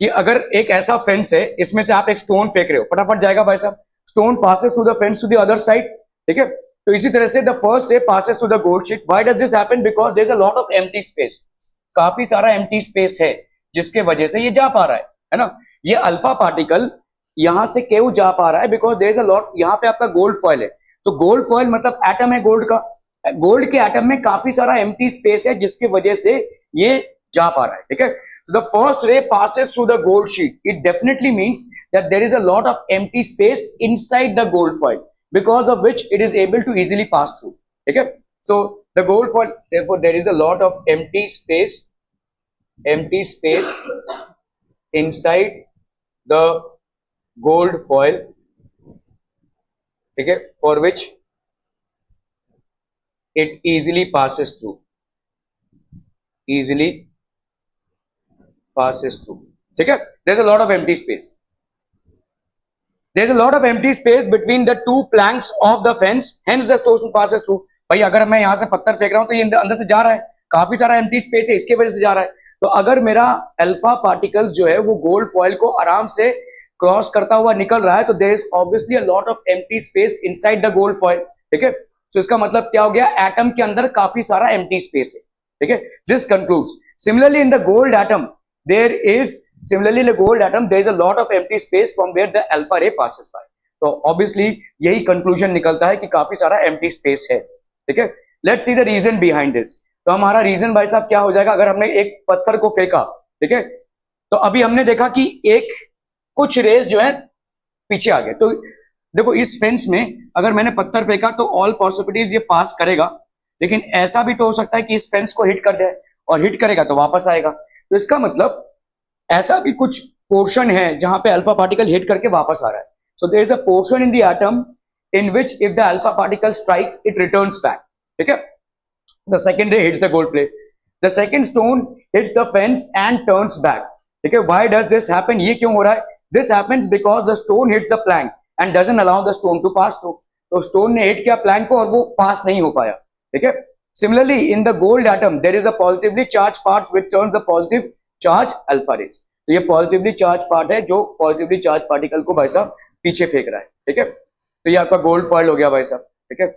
कि अगर एक ऐसा फेंस है, इसमें से आप एक स्टोन फेंक रहे हो, फटाफट जाएगा भाई साहब, stone passes through the fence to the other side. ठीक है, तो इसी तरह से the first ray passes through the gold sheet. Why does this happen? Because there is a lot of empty space. काफी सारा एम्प्टी स्पेस है जिसके वजह से ये जा पा रहा है ना. ये अल्फा पार्टिकल यहां से क्यों जा पा रहा है? Because there is a lot, यहां पे आपका गोल्ड फॉइल है, तो गोल्ड फॉइल मतलब एटम है गोल्ड का, गोल्ड के एटम में काफी सारा एम्प्टी स्पेस है जिसकी वजह से ये जा पा रहा है. ठीक है, so the first ray passes through the gold sheet. It definitely means that there is a lot of empty space inside the gold foil, because of which it is able to easily pass through. ठीक है, so the gold foil, therefore there is a lot of empty space inside the gold foil. ठीक है, for which it easily passes through. ठीक है, there's a lot of empty space. There's a lot of empty space between the two planks of the fence, hence the stone passes through. भाई अगर मैं यहां से पत्थर फेंक रहा हूं तो ये अंदर से जा रहा है, काफी सारा एम्प्टी स्पेस है, इसके वजह से जा रहा है. तो अगर मेरा अल्फा पार्टिकल्स जो है वो गोल्ड फॉइल को आराम से क्रॉस करता हुआ निकल रहा है, तो there is obviously a lot of empty space inside the gold foil. ठीक है, तो इसका मतलब क्या हो गया? एटम के अंदर काफी सारा एम्प्टी स्पेस है. ठीक है, this concludes. Similarly in the gold atom there is similarly in the gold atom there is a lot of empty space from where the alpha ray passes by. तो obviously यही conclusion निकलता है कि काफी सारा empty space है. ठीक है, let's see the reason behind this. तो हमारा रीजन भाई साहब क्या हो जाएगा? अगर हमने एक पत्थर को फेंका, ठीक है, तो अभी हमने देखा कि एक कुछ रेज जो है पीछे आ गए. तो देखो इस फेंस में अगर मैंने पत्थर फेंका तो ऑल पॉसिबिलिटीज ये पास करेगा, लेकिन ऐसा भी तो हो सकता है कि इस फेंस को हिट कर जाए, और हिट करेगा तो वापस आएगा. तो इसका मतलब ऐसा भी कुछ पोर्शन है जहां पे अल्फा पार्टिकल हिट करके वापस आ रहा है. So there is a portion in the atom in which if the alpha particle strikes it returns back. ठीक है, the second ray hits the gold plate, the second stone hits the fence and turns back. ठीक है, why does this happen? ये क्यों हो रहा है? This happens because the stone hits the plank and doesn't allow the stone to pass through. तो stone ने hit किया प्लैंक को और वो पास नहीं हो पाया. ठीक है, similarly in the gold atom there is a positively charged part which turns the positive charge alpha rays. तो ये पॉजिटिवली चार्ज पार्ट है जो पॉजिटिवली चार्ज पार्टिकल को भाई साहब पीछे फेंक रहा है. ठीक है, तो ये आपका गोल्ड फॉइल हो गया भाई साहब. ठीक है,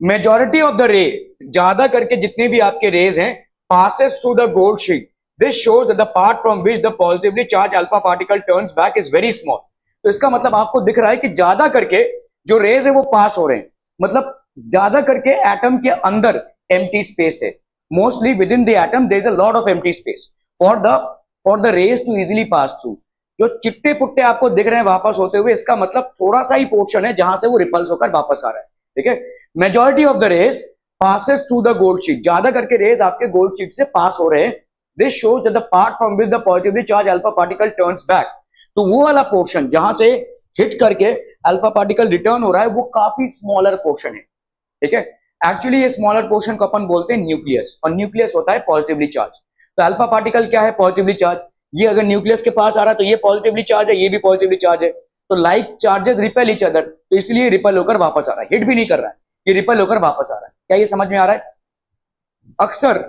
मेजॉरिटी ऑफ द रे, ज्यादा करके जितने भी आपके रेज हैं, passes through the gold sheet. This shows that the part from which the positively charged alpha particle turns back is very small. तो इसका मतलब आपको दिख रहा है कि ज्यादा करके जो रेज है वो पास हो रहे हैं, मतलब ज्यादा करके एटम के अंदर एम्प्टी स्पेस है. Mostly within the atom there is a lot of empty space for the rays to easily pass through. जो चिट्टे पुट्टे आपको दिख रहे हैं वापस होते हुए, इसका मतलब थोड़ा सा ही पोर्शन है जहां से वो रिपल्स होकर वापस आ रहा है. ठीक है, majority of the rays passes through the gold sheet. ज्यादा करके रेज आपके गोल्ड शीट से पास हो रहे हैं. This shows that the part from which the positively charged alpha particle turns back. तो वो वाला पोर्शन जहां से हिट करके अल्फा पार्टिकल रिटर्न हो रहा है वो काफी स्मॉलर पोर्शन है. ठीक है, एक्चुअली ये स्मॉलर पोर्शन को अपन बोलते हैं न्यूक्लियस, और न्यूक्लियस होता है पॉजिटिवली चार्ज. तो अल्फा पार्टिकल क्या है? Positively charge. ये अगर न्यूक्लियस के पास आ रहा है तो ये पॉजिटिवली चार्ज है, ये भी पॉजिटिवली चार्ज है. तो like charges repel each other, तो इसलिए रिपेल होकर वापस आ रहा है, हिट भी नहीं कर रहा है, ये रिपेल होकर वापस आ रहा है. क्या ये समझ में आ रहा है? अक्सर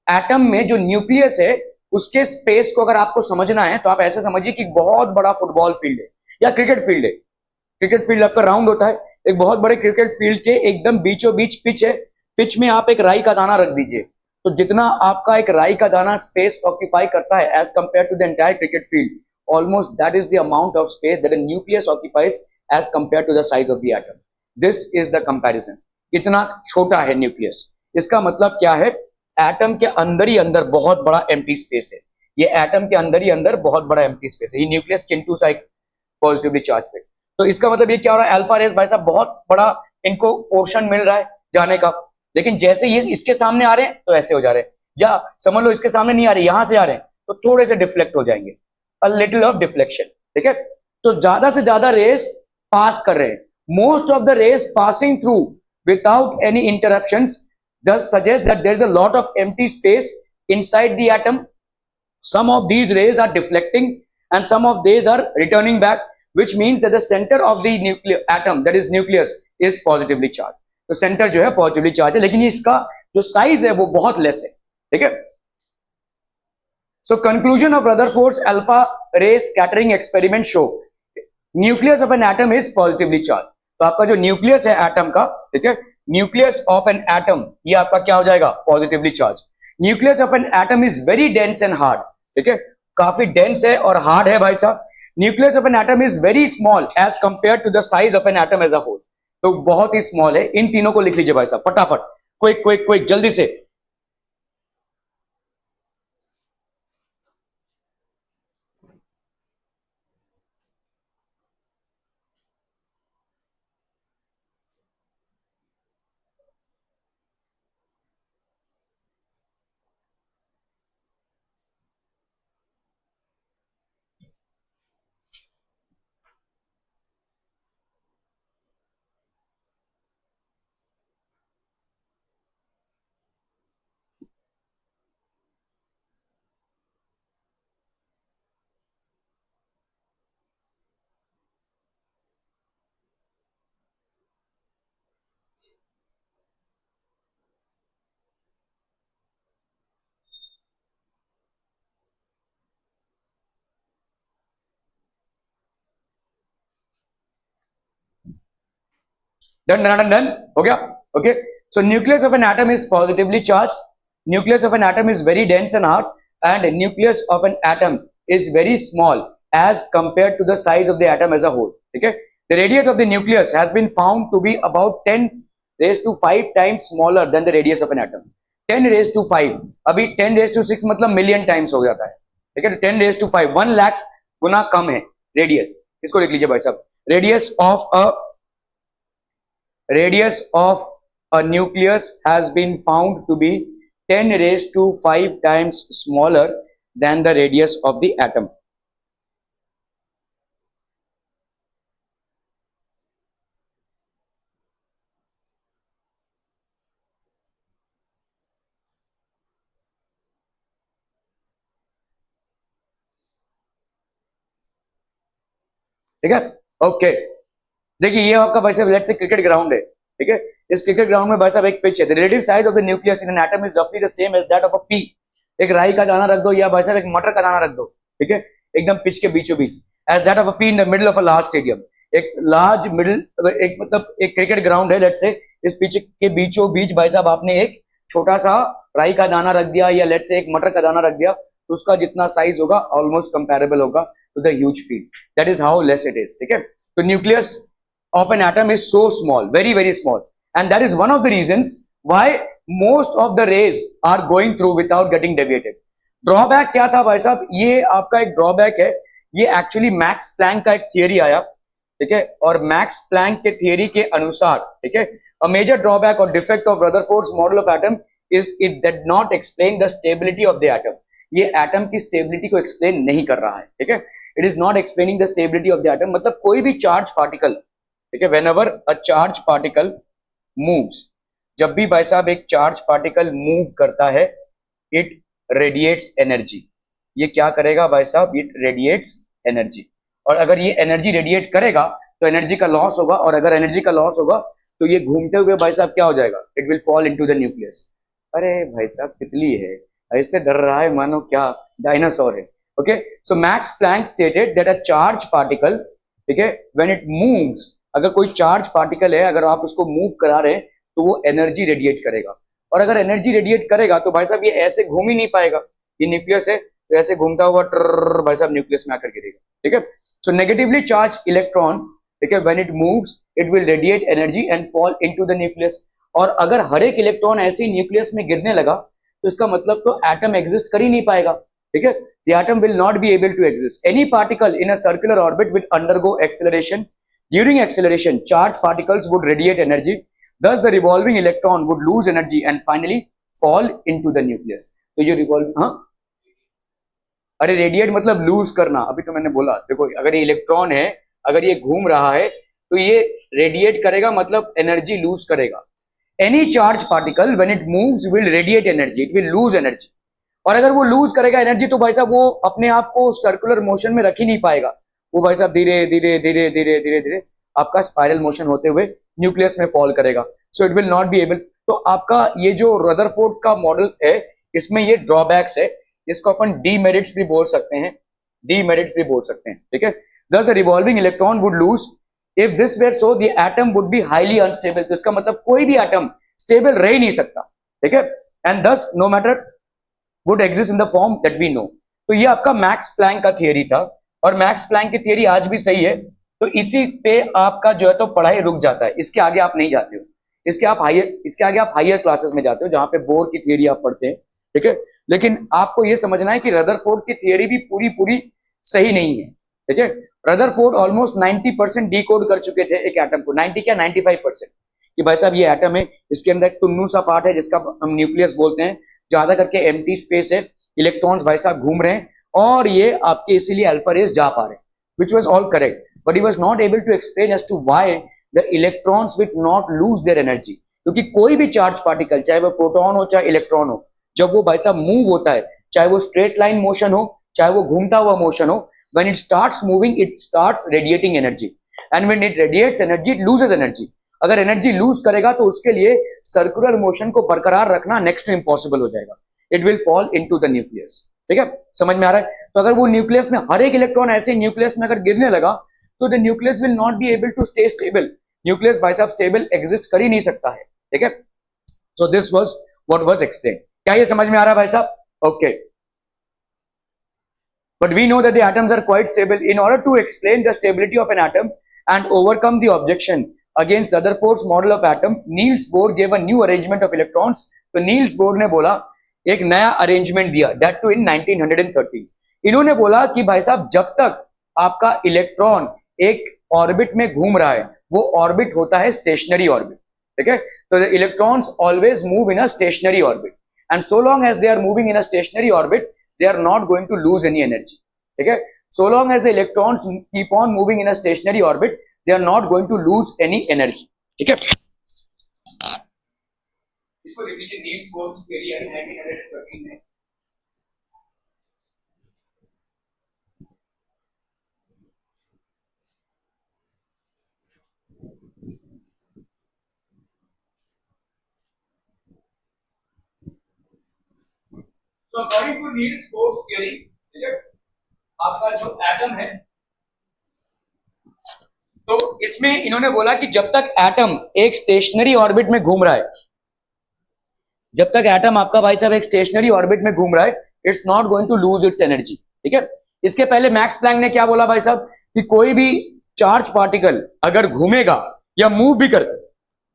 एटम में जो न्यूक्लियस है उसके स्पेस को अगर आपको समझना है तो आप ऐसे समझिए कि बहुत बड़ा फुटबॉल फील्ड है या क्रिकेट फील्ड है. क्रिकेट फील्ड आपका राउंड होता है, एक बहुत बड़े क्रिकेट फील्ड के एकदम बीचों बीच पिच है. पिच में आप एक राई का दाना रख दीजिए, तो जितना आपका एक राई का दाना स्पेस ऑक्यूपाई करता है as compare to the entire cricket field, almost that is the amount of space that a nucleus occupies as compare to the size of the atom. This is the comparison. इतना छोटा है nucleus. इसका मतलब क्या है? Atom के अंदर ही अंदर बहुत बड़ा एम्प्टी स्पेस है. ये एटम के अंदर ही अंदर बहुत बड़ा एम्प्टी स्पेस है. ये न्यूक्लियस चिंटू सा एक पॉजिटिवली चार्ज पे. तो इसका मतलब ये क्या हो रहा है? अल्फा रेज भाई साहब बहुत बड़ा इनको पोर्शन मिल रहा है जाने का, लेकिन जैसे ये इसके सामने आ रहे हैं तो ऐसे हो जा रहे हैं, या समझ लो इसके सामने नहीं आ रहे, यहां से आ रहे हैं तो थोड़े से डिफ्लेक्ट हो जाएंगे, अ लिटिल ऑफ डिफ्लेक्शन. ठीक है, तो ज्यादा से ज्यादा रेज पास कर रहे हैं. Most of the rays passing through without any interruptions just suggest that there is a lot of empty space inside the atom. Some of these rays are deflecting and some of these are returning back. which means that the center of the nuclear atom, that is nucleus, is positively charged. तो centre जो है positively charge है, लेकिन इसका जो size है वो बहुत लेस है. ठीक है. So conclusion of Rutherford's alpha ray scattering experiment show nucleus of an atom is positively charged. तो आपका जो न्यूक्लियस है एटम का, ठीक है, न्यूक्लियस ऑफ एन एटम ये आपका क्या हो जाएगा, positively charge. Nucleus of an atom is very dense and hard. ठीक है, काफी डेंस है और हार्ड है भाई साहब. Nucleus of an atom is very small as compare to the size of an atom as a whole. तो बहुत ही स्मॉल है. इन तीनों को लिख लीजिए भाई साहब फटाफट, क्विक क्विक क्विक जल्दी से. डन हो गया. Okay, so nucleus of an atom is positively charge, nucleus of an atom is very dense and hard, and nucleus of an atom is very small as compare to the size of the atom as a whole. ठीक है, the radius of the nucleus has been found to be about 10⁵ times smaller than the radius of an atom. 10⁵, अभी 10⁶ मतलब million times हो जाता है. ठीक है, 10⁵ 1 लाख गुना कम है रेडियस. इसको लिख लीजिए भाई साहब, radius of a nucleus has been found to be 10⁵ times smaller than the radius of the atom. ठीक है, ओके. देखिए ये आपका भाई साहब लेट्स से क्रिकेट ग्राउंड है. ठीक है, इस क्रिकेट ग्राउंड में भाई साहब एक पिच है. The relative size of the nucleus in an atom is रफली the same as that of a pea. एक राई का दाना रख दो या भाई साहब एक मटर का दाना रख दो. ठीक है, एकदम पिच के बीचों बीच, as that of a pea in the middle of a large stadium. एक लार्ज मिडिल, एक मतलब एक क्रिकेट ग्राउंड है लेट्स से, इस पिच के बीचों बीच भाई साहब आपने एक छोटा सा राई का दाना रख दिया या लेट्स से एक मटर का दाना रख दिया, तो उसका जितना साइज होगा ऑलमोस्ट कंपेरेबल होगा to the huge field. That is how less it is. ठीक है, तो nucleus of an atom is so small, very very small, and that is one of the reasons why most of the rays are going through without getting deviated. Drawback क्या था भाई साहब, ये आपका एक ड्रॉबैक है. ये एक्चुअली मैक्स प्लैंक का एक थियरी आया. ठीक है, और मैक्स प्लैंक के थियरी के अनुसार, ठीक है, अ मेजर ड्रॉबैक और defect of Rutherford's model of atom is it did not explain the stability of the atom. ये एटम की स्टेबिलिटी को एक्सप्लेन नहीं कर रहा है. ठीक है, it is not explaining the stability of the atom. मतलब कोई भी चार्ज पार्टिकल, ठीक है, whenever a charge particle moves, जब भी भाई साहब एक चार्ज पार्टिकल मूव करता है, इट रेडिएट्स एनर्जी. ये क्या करेगा भाई साहब, इट रेडिएट्स एनर्जी. और अगर ये एनर्जी रेडिएट करेगा तो एनर्जी का लॉस होगा, और अगर एनर्जी का लॉस होगा तो ये घूमते हुए भाई साहब क्या हो जाएगा, it will fall into the nucleus. अरे भाई साहब तितली है, ऐसे डर रहा है मानो क्या डायनासोर है. Okay, so Max Planck stated that a charge particle, ठीक है, व्हेन इट मूव्स, अगर कोई चार्ज पार्टिकल है, अगर आप उसको मूव करा रहे हैं तो वो एनर्जी रेडिएट करेगा. और अगर एनर्जी रेडिएट करेगा तो भाई साहब ये ऐसे घूम ही नहीं पाएगा. ये न्यूक्लियस है तो ऐसे घूमता हुआ भाई साहब न्यूक्लियस में आकर गिरेगा. ठीक है, सो नेगेटिवली चार्ज इलेक्ट्रॉन, ठीक है, when it moves it will radiate energy and fall into the nucleus. और अगर हर एक इलेक्ट्रॉन ऐसे ही न्यूक्लियस में गिरने लगा तो इसका मतलब तो एटम एग्जिस्ट कर ही नहीं पाएगा. ठीक है, the atom will not be able to exist. Any particle in a circular orbit will undergo acceleration. During acceleration, charged particles would radiate energy. Thus, the revolving electron would lose energy and finally fall into the nucleus. तो ये revolve, हाँ, अरे radiate मतलब loose करना. अभी तो मैंने बोला, देखो अगर ये इलेक्ट्रॉन है, अगर ये घूम रहा है तो ये रेडिएट करेगा, मतलब एनर्जी लूज करेगा. Any charge particle when it moves will radiate energy, it will lose energy. और अगर वो लूज करेगा एनर्जी तो भाई साहब वो अपने आप को सर्कुलर मोशन में रख ही नहीं पाएगा, वो भाई साहब धीरे धीरे धीरे धीरे धीरे धीरे आपका स्पाइरल मोशन होते हुए न्यूक्लियस में फॉल करेगा, so it will not be able. तो आपका ये जो रदरफोर्ड का मॉडल है इसमें ये ड्रॉबैक्स है, जिसको अपन डीमेरिट्स भी बोल सकते हैं, डीमेरिट्स भी बोल सकते हैं, ठीक है। Thus the revolving electron would lose if this were so, the atom would be highly unstable। तो इसका मतलब कोई भी एटम स्टेबल रह ही नहीं सकता, ठीक है। And thus no matter would exist in the form that we know। तो ये आपका मैक्स प्लैंक का थियरी था, और मैक्स प्लैंक की थियरी आज भी सही है। तो इसी पे आपका जो है तो पढ़ाई रुक जाता है, इसके आगे आप नहीं जाते हो, इसके आगे आप हायर क्लासेस में जाते हो जहां पे बोर की थियरी आप पढ़ते हैं, ठीक है। लेकिन आपको ये समझना है कि रदरफोर्ड की थियरी भी पूरी पूरी सही नहीं है, ठीक है। रदरफोर्ड ऑलमोस्ट 90% डीकोड कर चुके थे एक एटम को, 90 क्या 95%, कि भाई साहब ये एटम है, इसके अंदर एक टुन्नू सा पार्ट है जिसका हम न्यूक्लियस बोलते हैं, ज्यादा करके एम्प्टी स्पेस है, इलेक्ट्रॉन्स भाई साहब घूम रहे हैं और ये आपके इसीलिए अल्फा रेज जा पा रहे हैं, which was all correct, but he was not able to explain as to why the electrons will not lose their energy. क्योंकि कोई भी चार्ज पार्टिकल, चाहे वो प्रोटॉन हो चाहे इलेक्ट्रॉन हो, जब वो भाई साहब मूव होता है, चाहे वो स्ट्रेट लाइन मोशन हो चाहे वो घूमता हुआ मोशन हो, when it starts moving it starts radiating energy, and when it radiates energy it loses energy। अगर एनर्जी लूज करेगा तो उसके लिए सर्कुलर मोशन को बरकरार रखना नेक्स्ट टू इम्पॉसिबल हो जाएगा, it will fall into the nucleus, ठीक है, समझ में आ रहा है। तो अगर वो न्यूक्लियस में हर एक इलेक्ट्रॉन ऐसे न्यूक्लियस में अगर गिरने लगा तो the nucleus will not be able to stay stable, nucleus भाई साहब स्टेबल एग्जिस्ट कर ही नहीं सकता है, ठीक है। So this was what was explain. क्या ये समझ में आ रहा है भाई साहब? Okay. But we know that the atoms are quite stable. In order to explain the stability of an atom and overcome the objection against Rutherford's model of atom, Niels Bohr gave a new arrangement of electrons। तो Niels Bohr ने बोला एक नया arrangement दिया, that too in 1913। इन्होंने बोला कि भाई साहब जब तक आपका इलेक्ट्रॉन एक ऑर्बिट में घूम रहा है, वो ऑर्बिट होता है स्टेशनरी ऑर्बिट, ठीक है। तो the electrons always move in a stationary orbit, and so long as they are moving in a stationary orbit they are not going to lose any energy, ठीक है। so long as the electrons keep on moving in a stationary orbit they are not going to lose any energy, ठीक है। इसको लिख लीजिए, Niels Bohr की theory है 1913 में। So according to Niels Bohr's theory, ठीक है, आपका जो एटम है तो इसमें इन्होंने बोला कि जब तक एटम एक स्टेशनरी ऑर्बिट में घूम रहा है, जब तक एटम आपका भाई साहब एक स्टेशनरी ऑर्बिट में घूम रहा है, it's not going to lose its energy, ठीक है। इसके पहले मैक्स प्लैंक ने क्या बोला भाई साहब कि कोई भी चार्ज पार्टिकल अगर घूमेगा या मूव भी करे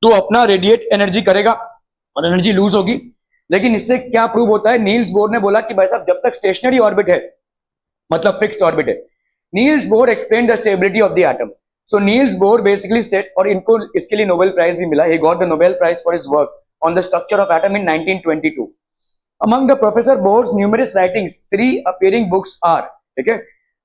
तो अपना रेडिएट एनर्जी करेगा और एनर्जी लूज होगी। लेकिन इससे क्या प्रूव होता है? नील्स बोर ने बोला कि भाई साहब जब तक स्टेशनरी ऑर्बिट है, मतलब फिक्स्ड ऑर्बिट है, Niels Bohr explain the stability of the atom. So Niels Bohr basically state, और इनको इसके लिए नोबेल प्राइज भी मिला, he got the Nobel prize for his work on the structure of atom in 1922। Among the Professor Bohr's numerous writings, 3 appearing books are, okay,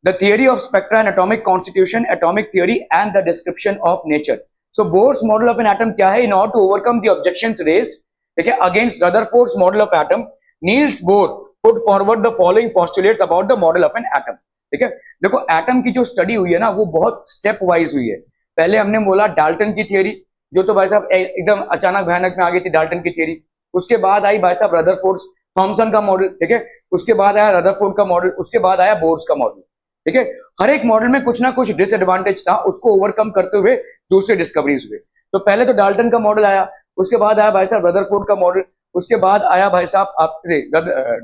The Theory of Spectra and Atomic Constitution, Atomic Theory, and The Description of Nature। So Bohr's model of an atom क्या है? In order to overcome the objections raised, okay, against Rutherford's model of atom, Niels Bohr put forward the following postulates about the model of an atom। ठीक है, देखो atom की जो study हुई है ना वो बहुत स्टेप वाइज हुई है। पहले हमने बोला डाल्टन की थियरी, जो तो भाई साहब एकदम अचानक भयानक में आ गई थी डाल्टन की थियरी। उसके बाद आई भाई साहब रदरफोर्ड थॉमसन का मॉडल, ठीक है। उसके बाद आया रदरफोर्ड का मॉडल, उसके बाद आया बोर्स का मॉडल, ठीक है। हर एक मॉडल में कुछ ना कुछ डिसएडवांटेज था, उसको ओवरकम करते हुए दूसरे डिस्कवरीज हुए। तो पहले तो डाल्टन का मॉडल आया, उसके बाद आया भाई साहब रदरफोर्ड का मॉडल, उसके बाद आया भाई साहब आप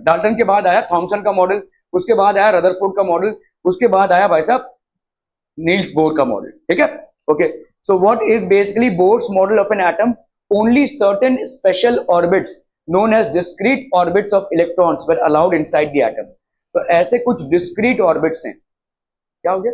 डाल्टन के बाद आया थॉमसन का मॉडल, उसके बाद आया रदरफोर्ड का मॉडल, उसके बाद आया भाई साहब नील्स बोर का मॉडल, ठीक है। Okay, so what is basically Bohr's model of an atom? Only certain special orbits known as discrete orbits of electrons were allowed inside the atom। तो ऐसे कुछ discrete orbits हैं, क्या हो गया?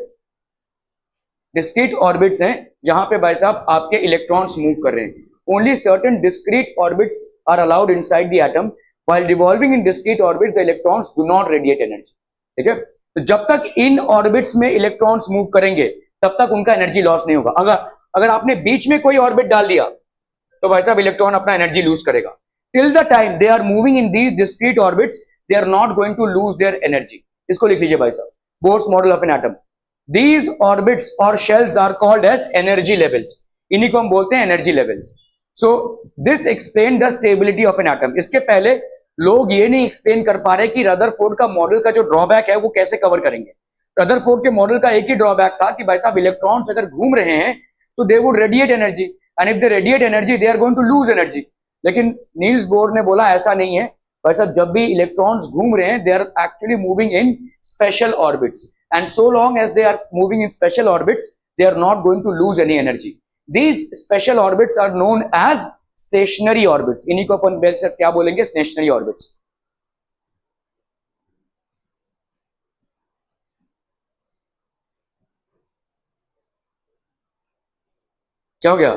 discrete orbits हैं जहां पे भाई साहब आपके electrons move कर रहे हैं। Only certain discrete orbits are allowed inside the atom। While revolving in discrete orbits, the electrons do not radiate energy। ठीक है, तो जब तक इन orbits में electrons move करेंगे तब तक उनका एनर्जी लॉस नहीं होगा। अगर आपने बीच में कोई ऑर्बिट डाल दिया तो भाई साहब इलेक्ट्रॉन अपना एनर्जी लूज करेगा। Till the time they are moving in these discrete orbits they are not going to lose their energy. इसको लिख लीजिए भाई साहब, Bohr's model of an atom. These orbits और shells are called as energy levels, इन्हीं को हम बोलते हैं energy levels. So this explain the stability of an atom. इसके पहले लोग ये नहीं एक्सप्लेन कर पा रहे कि रदरफोर्ड का मॉडल का जो ड्रॉबैक है वो कैसे कवर करेंगे। रदरफोर्ड के मॉडल का एक ही ड्रॉबैक था कि भाई साहब इलेक्ट्रॉन्स अगर घूम रहे हैं तो they would radiate energy, and if they radiate energy they are going to lose energy. लेकिन नील्स बोर ने बोला ऐसा नहीं है भाई साहब, जब भी इलेक्ट्रॉन्स घूम रहे हैं they are actually moving in special orbits, and so long as they are moving in special orbits they are not going to lose any energy. These special orbits are known as stationary orbits, इन्हीं को अपन क्या बोलेंगे, stationery orbits. क्या हो गया?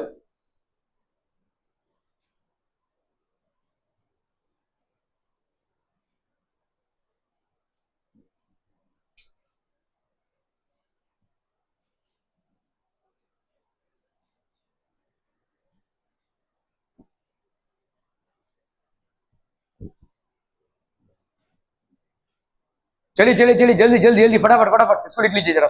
चलिए चलिए चलिए, जल्दी जल्दी जल्दी, फटाफट फटाफट इसको लिख लीजिए जरा।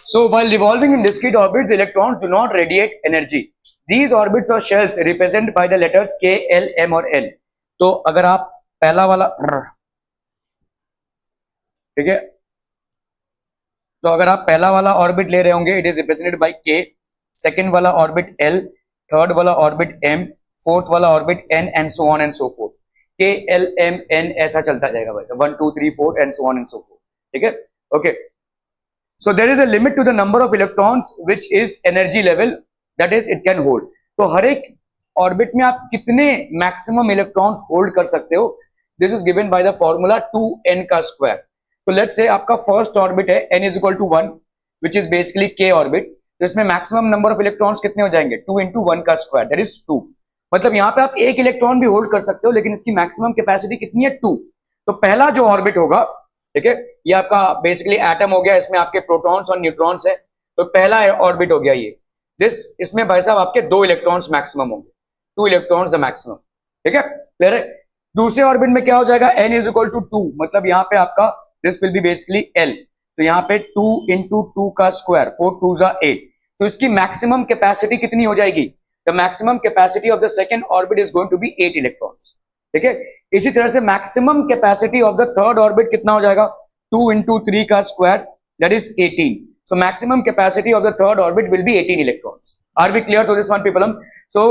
So while revolving in discrete orbits, electrons do not radiate energy. These orbits or shells represented by the letters K, L, M और N. तो अगर आप पहला वाला, ठीक है, तो अगर आप पहला वाला ऑर्बिट ले रहे होंगे, it is represented bye K, second वाला ऑर्बिट L, थर्ड वाला ऑर्बिट M, फोर्थ वाला orbit N, and so on and so fourth. K, L, M, N ऐसा चलता जाएगा वैसे 1 2 3 4 and so on and so fourth, ठीक है, okay. So there is a limit to the number of electrons which is energy level that is it can hold. तो हर एक orbit में आप कितने मैक्सिमम इलेक्ट्रॉन्स होल्ड कर सकते हो, this is given by the formula 2n का square. तो लेट्स से आपका फर्स्ट ऑर्बिट है n is equal to 1 which is basically k orbit, तो इसमें मैक्सिमम नंबर ऑफ इलेक्ट्रॉन्स कितने हो जाएंगे, 2 into 1 का स्क्वायर दैट इज 2। मतलब यहाँ पे आप एक इलेक्ट्रॉन भी होल्ड कर सकते हो लेकिन इसकी मैक्सिमम कैपेसिटी कितनी है, 2। तो पहला जो ऑर्बिट होगा, ठीक है, ये आपका बेसिकली एटम हो गया, इसमें आपके प्रोटॉन्स और न्यूट्रॉन्स है, तो पहला ऑर्बिट हो गया ये दिस, इसमें भाई साहब आपके 2 इलेक्ट्रॉन्स मैक्सिमम होंगे, 2 इलेक्ट्रॉन्स द मैक्सिमम, ठीक है, क्लियर है। दूसरे ऑर्बिट में क्या हो जाएगा, n इज इक्वल टू 2, मतलब यहाँ पे आपका this will B basically l, तो यहाँ पे 2 into 2 का स्क्वायर 4 2 8, तो इसकी मैक्सिमम कैपेसिटी कितनी हो जाएगी, the maximum capacity of the second orbit is going to be 8 electrons. ठीक है, इसी तरह से maximum capacity of the third orbit कितना हो जाएगा, 2 into 3 का square, that is 18। So maximum capacity of the third orbit will be 18 electrons. Are we clear to this one people? So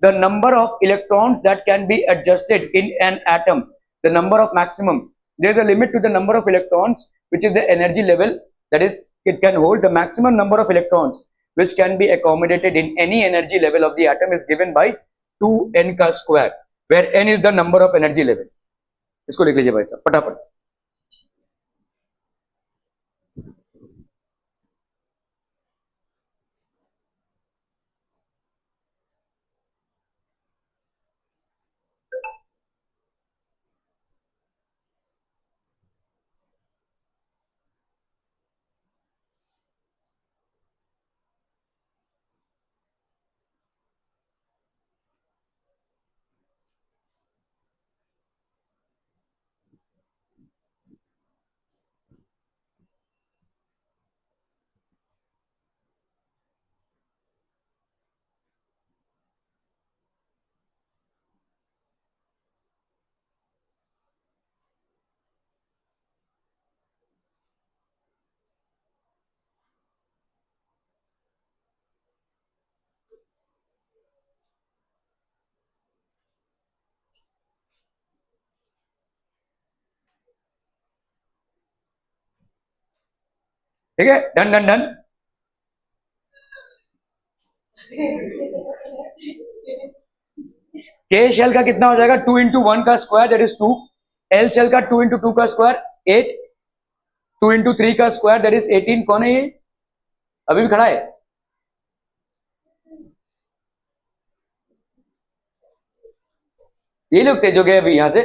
the number of electrons that can be adjusted in an atom, the number of maximum, there is a limit to the number of electrons which is the energy level, that is it can hold the maximum number of electrons which can be accommodated in any energy level of the atom is given by 2n का square, where n is the number of energy level। इसको लिख लीजिए भाई साहब फटाफट। ठीक है, done done done. K shell का कितना हो जाएगा, 2 into 1 का square that is 2, L shell का 2 into 2 का स्क्वायर 8, 2 into 3 का स्क्वायर दैट इज 18। कौन है ये, अभी भी खड़ा है? ये लोग थे जो गए अभी यहां से।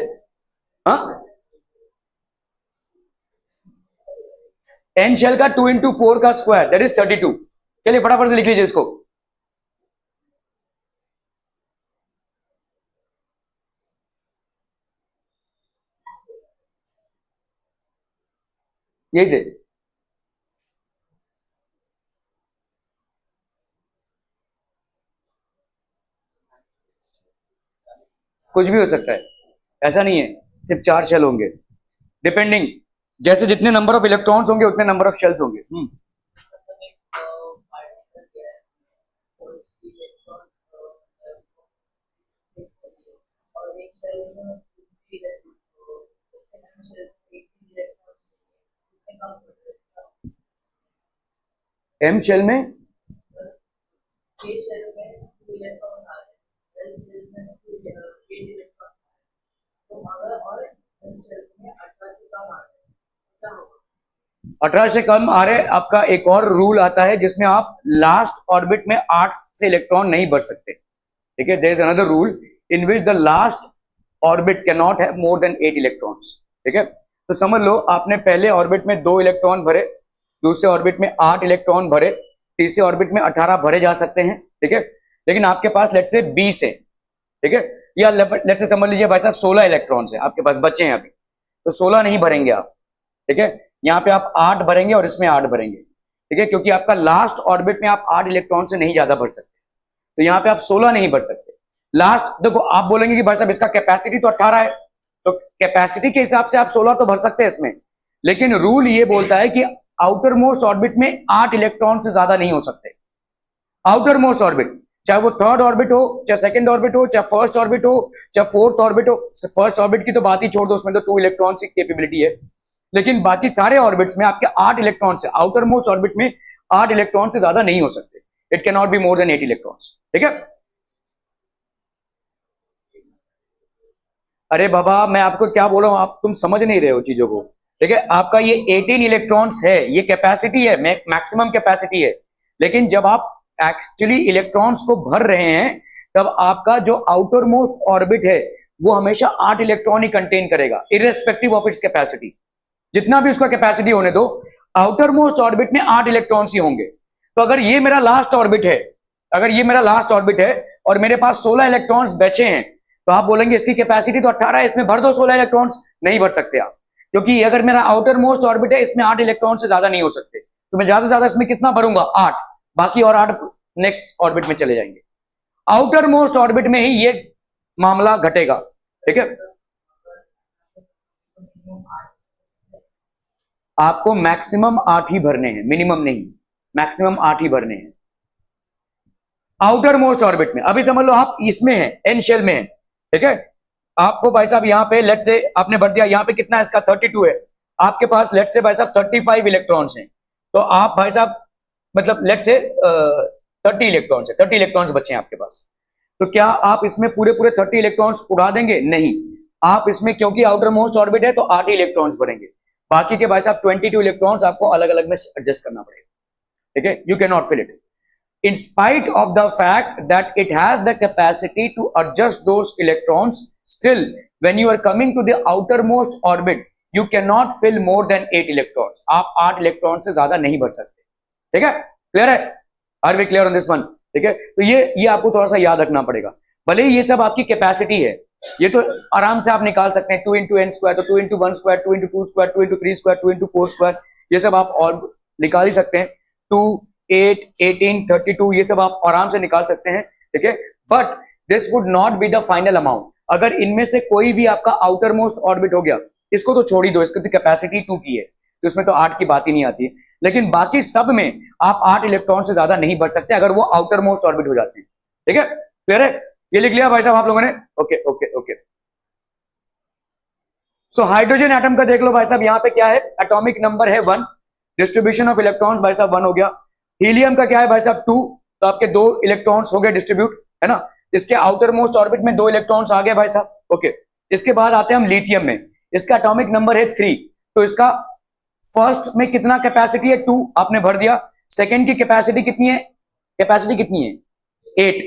हाँ, एन शेल का 2 into 4 का स्क्वायर दैट इज 32। चलिए फटाफट से लिख लीजिए इसको। यही थे। कुछ भी हो सकता है, ऐसा नहीं है सिर्फ 4 शेल होंगे, डिपेंडिंग जैसे जितने नंबर ऑफ इलेक्ट्रॉन्स होंगे उतने नंबर ऑफ शेल्स होंगे। एम शेल में अठारह से कम आ रहे, आपका एक और रूल आता है जिसमें आप लास्ट ऑर्बिट में 8 से इलेक्ट्रॉन नहीं भर सकते। ठीक है, there is another rule in which the last orbit can not have more than 8 electrons. ठीक है, तो समझ लो आपने पहले ऑर्बिट में 2 इलेक्ट्रॉन भरे, दूसरे ऑर्बिट में 8 इलेक्ट्रॉन भरे, तीसरे ऑर्बिट में 18 भरे जा सकते हैं। ठीक है, लेकिन आपके पास लेट्स से 20 है। ठीक है, या लेट्स से समझ लीजिए भाई साहब 16 इलेक्ट्रॉन्स है आपके पास बचे हैं अभी, तो 16 नहीं भरेंगे आप। ठीक है, यहाँ पे आप 8 भरेंगे और इसमें 8 भरेंगे। ठीक है, क्योंकि आपका लास्ट ऑर्बिट में आप 8 इलेक्ट्रॉन से नहीं ज्यादा भर सकते, तो यहाँ पे आप 16 नहीं भर सकते। लास्ट देखो, आप बोलेंगे कि भाई साहब इसका कैपेसिटी तो 18 है, तो कैपेसिटी के हिसाब से आप 16 तो भर सकते हैं इसमें, लेकिन रूल ये बोलता है कि आउटर मोस्ट ऑर्बिट में 8 इलेक्ट्रॉन से ज्यादा नहीं हो सकते। आउटर मोस्ट ऑर्बिट, चाहे वो थर्ड ऑर्बिट हो, चाहे सेकंड ऑर्बिट हो, चाहे फर्स्ट ऑर्बिट हो, चाहे फोर्थ ऑर्बिट हो। फर्स्ट ऑर्बिट की तो बात ही छोड़ दो, उसमें तो 2 इलेक्ट्रॉन की कैपेबिलिटी है, लेकिन बाकी सारे ऑर्बिट्स में आपके 8 इलेक्ट्रॉन से, आउटर मोस्ट ऑर्बिट में 8 इलेक्ट्रॉन से ज्यादा नहीं हो सकते। It can not be more than 8 electrons. ठीक है, अरे बाबा मैं आपको क्या बोल रहा हूं, आप तुम समझ नहीं रहे हो चीजों को। ठीक है, आपका ये 18 इलेक्ट्रॉन्स है, ये कैपेसिटी है, मैक्सिमम कैपेसिटी है, लेकिन जब आप एक्चुअली इलेक्ट्रॉन्स को भर रहे हैं तब आपका जो आउटर मोस्ट ऑर्बिट है वो हमेशा 8 इलेक्ट्रॉन ही कंटेन करेगा, इररेस्पेक्टिव ऑफ इट्स कैपेसिटी। जितना भी उसका कैपेसिटी होने दो, आउटर मोस्ट ऑर्बिट में 8 इलेक्ट्रॉन्स ही होंगे। तो अगर ये मेरा लास्ट ऑर्बिट है, अगर ये मेरा लास्ट ऑर्बिट है और मेरे पास 16 इलेक्ट्रॉन्स बचे हैं, तो आप बोलेंगे इसकी कैपेसिटी तो 18 है, इसमें भर दो 16 इलेक्ट्रॉन्स। नहीं भर सकते आप, क्योंकि अगर मेरा आउटर मोस्ट ऑर्बिट है इसमें 8 इलेक्ट्रॉन से ज्यादा नहीं हो सकते, तो मैं ज्यादा से ज्यादा इसमें कितना भरूंगा, 8, बाकी और 8 नेक्स्ट ऑर्बिट में चले जाएंगे। आउटर मोस्ट ऑर्बिट में ही ये मामला घटेगा, ठीक है। आपको मैक्सिमम 8 ही भरने हैं, मिनिमम नहीं, मैक्सिमम 8 ही भरने हैं आउटर मोस्ट ऑर्बिट में। अभी समझ लो आप इसमें है, एन शेल में है, ठीक है। आपको भाई साहब यहाँ पे लेट से आपने भर दिया, यहाँ पे कितना है इसका 32 है, आपके पास लेट से भाई साहब 35 इलेक्ट्रॉन्स हैं, तो आप भाई साहब मतलब लेट से 30 इलेक्ट्रॉन्स है, 30 इलेक्ट्रॉन्स बचे हैं आपके पास। तो क्या आप इसमें पूरे पूरे 30 इलेक्ट्रॉन्स उड़ा देंगे? नहीं, आप इसमें क्योंकि आउटर मोस्ट ऑर्बिट है तो 8 इलेक्ट्रॉन्स भरेंगे, बाकी के भाई साहब 22 इलेक्ट्रॉन्स आपको अलग अलग में एडजस्ट करना पड़ेगा, ठीक है। You can not fill it in spite of the fact that it has the capacity to adjust those electrons. Still, when you are coming to the outermost orbit, you cannot fill more than 8 electrons. आप 8 electron से ज्यादा नहीं भर सकते, ठीक है। Clear है? Are we clear on this one? ठीक है, तो ये आपको थोड़ा सा याद रखना पड़ेगा। भले ही ये सब आपकी कैपेसिटी है, ये तो आराम से आप निकाल सकते हैं, 2 इंटू एन स्क्वायर, तो 2 into 1 square, 2 into 2 square, 2 into 3 square, 2 into 4 square, ये सब आप और निकाल ही सकते हैं। 2, 8, 18, 32 ये सब आप आराम से निकाल सकते हैं, ठीक है। But this would not be the final amount. अगर इनमें से कोई भी आपका आउटर मोस्ट ऑर्बिट हो गया, इसको तो छोड़ ही दो, इसकी तो कैपेसिटी 2 की है, तो इसमें तो 8 की बात ही नहीं आती, लेकिन बाकी सब में आप 8 इलेक्ट्रॉन से ज्यादा नहीं भर सकते अगर वो आउटर मोस्ट ऑर्बिट हो जाते हैं, ठीक है। क्लियर है? ये लिख लिया भाई साहब आप लोगों ने? Okay okay okay. So hydrogen atom का देख लो भाई साहब, यहां पे क्या है, एटॉमिक नंबर है 1, डिस्ट्रीब्यूशन ऑफ इलेक्ट्रॉन्स भाई साहब 1 हो गया। हीलियम का क्या है भाई साहब 2, तो आपके 2 इलेक्ट्रॉन्स हो गए डिस्ट्रीब्यूट, है ना। इसके आउटर मोस्ट ऑर्बिट में 2 इलेक्ट्रॉन्स आ गए भाई साहब, ओके। इसके बाद आते हैं हम लिथियम में, इसका एटॉमिक नंबर है 3, तो इसका फर्स्ट में कितना कैपेसिटी है 2, आपने भर दिया। सेकंड की कैपेसिटी कितनी है, 8,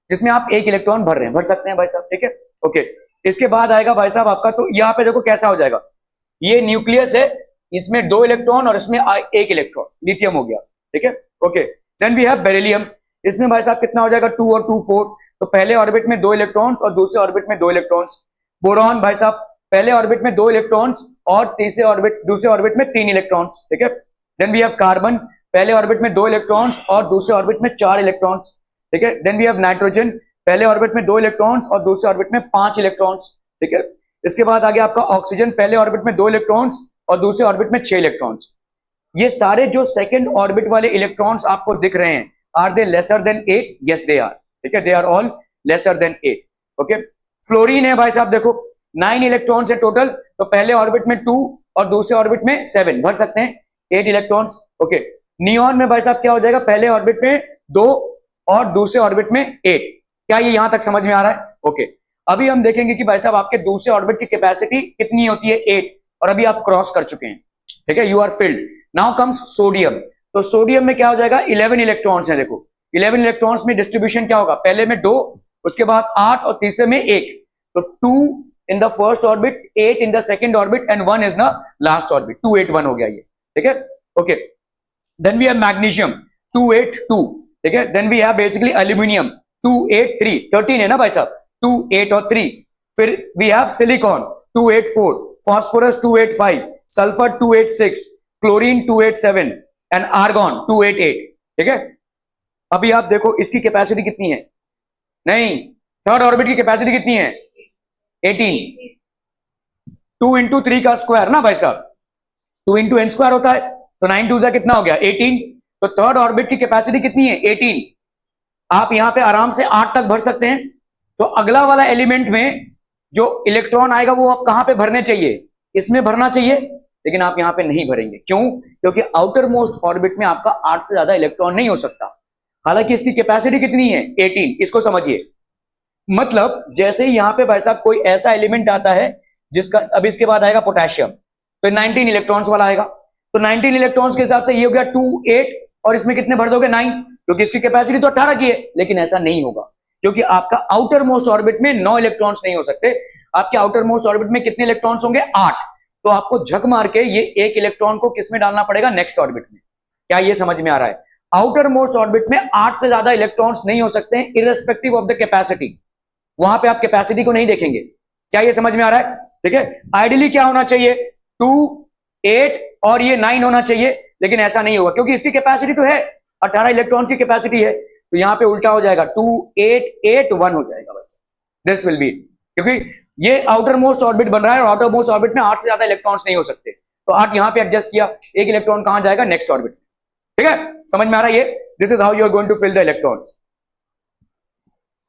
जिसमें आप 1 इलेक्ट्रॉन भर रहे हैं, भर सकते हैं भाई साहब, ठीक है, ओके। इसके बाद आएगा भाई साहब आपका, तो यहाँ पे देखो कैसा हो जाएगा, ये न्यूक्लियस है, इसमें 2 इलेक्ट्रॉन और इसमें 1 इलेक्ट्रॉन, लिथियम हो गया, ठीक है, okay. Then we have beryllium, इसमें भाई साहब कितना हो जाएगा 2 और 2 4, तो पहले ऑर्बिट में 2 इलेक्ट्रॉन्स और दूसरे ऑर्बिट में 2 इलेक्ट्रॉन्स। बोरॉन भाई साहब पहले ऑर्बिट में 2 इलेक्ट्रॉन्स और दूसरे ऑर्बिट में 3 इलेक्ट्रॉन्स, ठीक है। देन वी हैव कार्बन, पहले ऑर्बिट में 2 इलेक्ट्रॉन्स और दूसरे ऑर्बिट में 4 इलेक्ट्रॉन्स, ठीक है। देन वी हैव नाइट्रोजन, पहले ऑर्बिट में 2 इलेक्ट्रॉन्स और दूसरे ऑर्बिट में 5 इलेक्ट्रॉन्स, ठीक है। इसके बाद आ गया आपका ऑक्सीजन, पहले ऑर्बिट में 2 इलेक्ट्रॉन्स और दूसरे ऑर्बिट में 6 इलेक्ट्रॉन्स। ये सारे जो सेकंड ऑर्बिट वाले इलेक्ट्रॉन्स आपको दिख रहे हैं, are they lesser than 8? Yes they are, ठीक है, they are all lesser than 8, okay. Fluorine है भाई साहब, देखो 9 इलेक्ट्रॉन्स है टोटल, तो पहले ऑर्बिट में 2 और दूसरे ऑर्बिट में 7, भर सकते हैं 8 इलेक्ट्रॉन्स, ओके। नियॉन में भाई साहब क्या हो जाएगा, पहले ऑर्बिट में 2 और दूसरे ऑर्बिट में 8। क्या ये यहां तक समझ में आ रहा है? ओके। अभी हम देखेंगे कि भाई साहब आपके दूसरे ऑर्बिट की कैपेसिटी कितनी होती है, 8, और अभी आप क्रॉस कर चुके हैं, ठीक है, you are filled. Now comes sodium, तो सोडियम में क्या हो जाएगा, 11 इलेक्ट्रॉन्स हैं, देखो 11 इलेक्ट्रॉन्स में डिस्ट्रीब्यूशन क्या होगा, पहले में 2, उसके बाद 8 और तीसरे में 1, तो 2 in the first orbit, 8 in the second orbit and 1 is the last orbit, 2 8 1 हो गया ये, ठीक है, okay. Then we have magnesium 2 8 2, ठीक है। Then we have basically aluminium 2 8 3, 13 है ना भाई साहब, 2 8 और 3। फिर we have silicon 2 8 4, phosphorus 2 8 5, sulphur 2 8 6, chlorine 2 8 7 and argon 2 8 8, ठीक है। अभी आप देखो इसकी कैपेसिटी कितनी है, नहीं, थर्ड ऑर्बिट की कैपेसिटी कितनी है, 18, 2 इंटू 3 का स्क्वायर ना भाई साहब, 2 इंटू एन स्क्वायर होता है, तो 9 2 कितना हो गया 18, तो थर्ड ऑर्बिट की कैपेसिटी कितनी है 18। आप यहां पे आराम से 8 तक भर सकते हैं। तो अगला वाला एलिमेंट में जो इलेक्ट्रॉन आएगा वो आप कहां पे भरने चाहिए, इसमें भरना चाहिए, लेकिन आप यहां पे नहीं भरेंगे, क्यों? क्योंकि आउटर मोस्ट ऑर्बिट में आपका 8 से ज्यादा इलेक्ट्रॉन नहीं हो सकता, हालांकि इसकी कैपेसिटी कितनी है 18। इसको समझिए, मतलब जैसे ही यहां पे भाई साहब कोई ऐसा एलिमेंट आता है जिसका, अब इसके बाद आएगा पोटेशियम, तो 19 इलेक्ट्रॉन्स वाला आएगा, तो 19 इलेक्ट्रॉन्स के हिसाब से ये हो गया 2 8, और इसमें कितने भर दोगे 9, क्योंकि इसकी कैपेसिटी तो 18 की है। लेकिन ऐसा नहीं होगा, क्योंकि आपका आउटर मोस्ट ऑर्बिट में 9 इलेक्ट्रॉन्स नहीं हो सकते, आपके आउटर मोस्ट ऑर्बिट में कितने इलेक्ट्रॉन्स होंगे 8, तो आपको झक मार के ये 1 इलेक्ट्रॉन को किसमें डालना पड़ेगा, नेक्स्ट ऑर्बिट में। क्या ये समझ में आ रहा है? आउटर मोस्ट ऑर्बिट में 8 से ज्यादा इलेक्ट्रॉन्स नहीं हो सकते हैं, इररिस्पेक्टिव ऑफ द कैपेसिटी, वहां पे आप कैपेसिटी को नहीं देखेंगे। क्या ये समझ में आ रहा है? ठीक है, आइडियली क्या होना चाहिए 2 8 और ये 9 होना चाहिए, लेकिन ऐसा नहीं होगा, क्योंकि इसकी कैपेसिटी तो है 18 इलेक्ट्रॉन्स की कैपेसिटी है, तो यहाँ पे उल्टा हो जाएगा 2881 हो जाएगा बस, दिस विल बी, क्योंकि ये आउटर मोस्ट ऑर्बिट बन रहा है और आउटर मोस्ट ऑर्बिट में 8 से ज्यादा इलेक्ट्रॉन्स नहीं हो सकते, तो 8 यहाँ पे एडजस्ट किया, एक इलेक्ट्रॉन कहां जाएगा, नेक्स्ट ऑर्बिट। ठीक है, समझ में आ रहा है ये, this is how you are going to fill the electrons.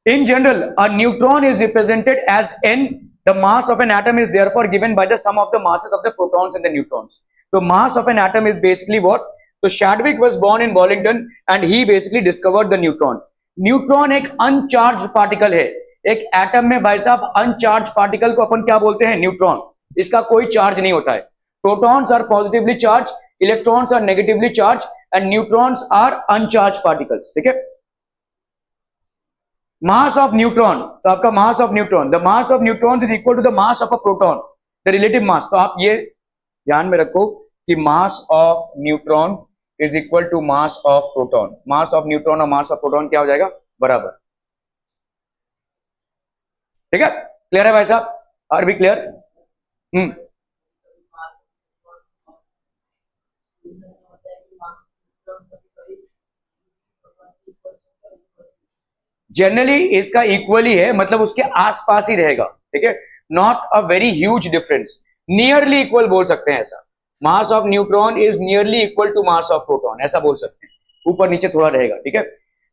In general, a neutron is represented as n. The mass of an atom is therefore given by the sum of the masses of the protons and the neutrons. So mass of an atom is basically what? So Chadwick was born in Burlington and he basically discovered the neutron. Neutron एक uncharged particle है, एक atom में भाई साहब uncharged particle को अपन क्या बोलते हैं, न्यूट्रॉन। इसका कोई चार्ज नहीं होता है। Protons are positively charge, electrons are negatively charge and neutrons are uncharge particles. ठीक है, मास ऑफ न्यूट्रॉन, तो आपका mass of neutron, the mass of neutron is equal to the mass of a proton, the relative mass. तो आप ये ध्यान में रखो कि mass of neutron is equal to mass of proton. Mass of neutron और मास ऑफ प्रोटॉन क्या हो जाएगा, बराबर। ठीक है, क्लियर है भाई साहब, आर बी क्लियर? जनरली इसका इक्वली है, मतलब उसके आसपास ही रहेगा। ठीक है, not a very huge difference, nearly equal बोल सकते हैं ऐसा। Mass of neutron is nearly equal to mass of proton, ऐसा बोल सकते हैं, ऊपर नीचे थोड़ा रहेगा। ठीक है,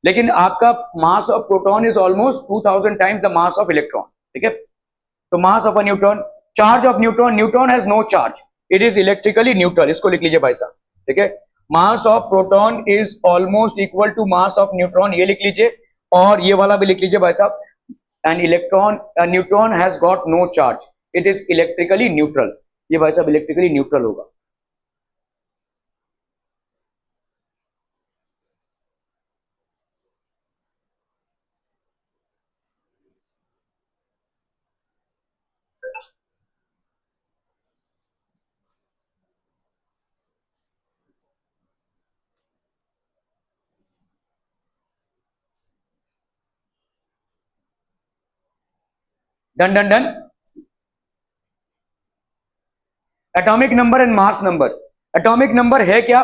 लेकिन आपका mass of proton is almost 2000 times the mass of electron. ठीक है, तो mass of a neutron, charge of neutron, neutron has no charge, it is electrically neutral. इसको लिख लीजिए भाई साहब। ठीक है, mass of proton is almost equal to mass of neutron, ये लिख लीजिए, और ये वाला भी लिख लीजिए भाई साहब। And electron, neutron has got no charge, it is electrically neutral. ये भाई साहब इलेक्ट्रिकली न्यूट्रल होगा। Done done done. Atomic number and mass number. Atomic number है क्या,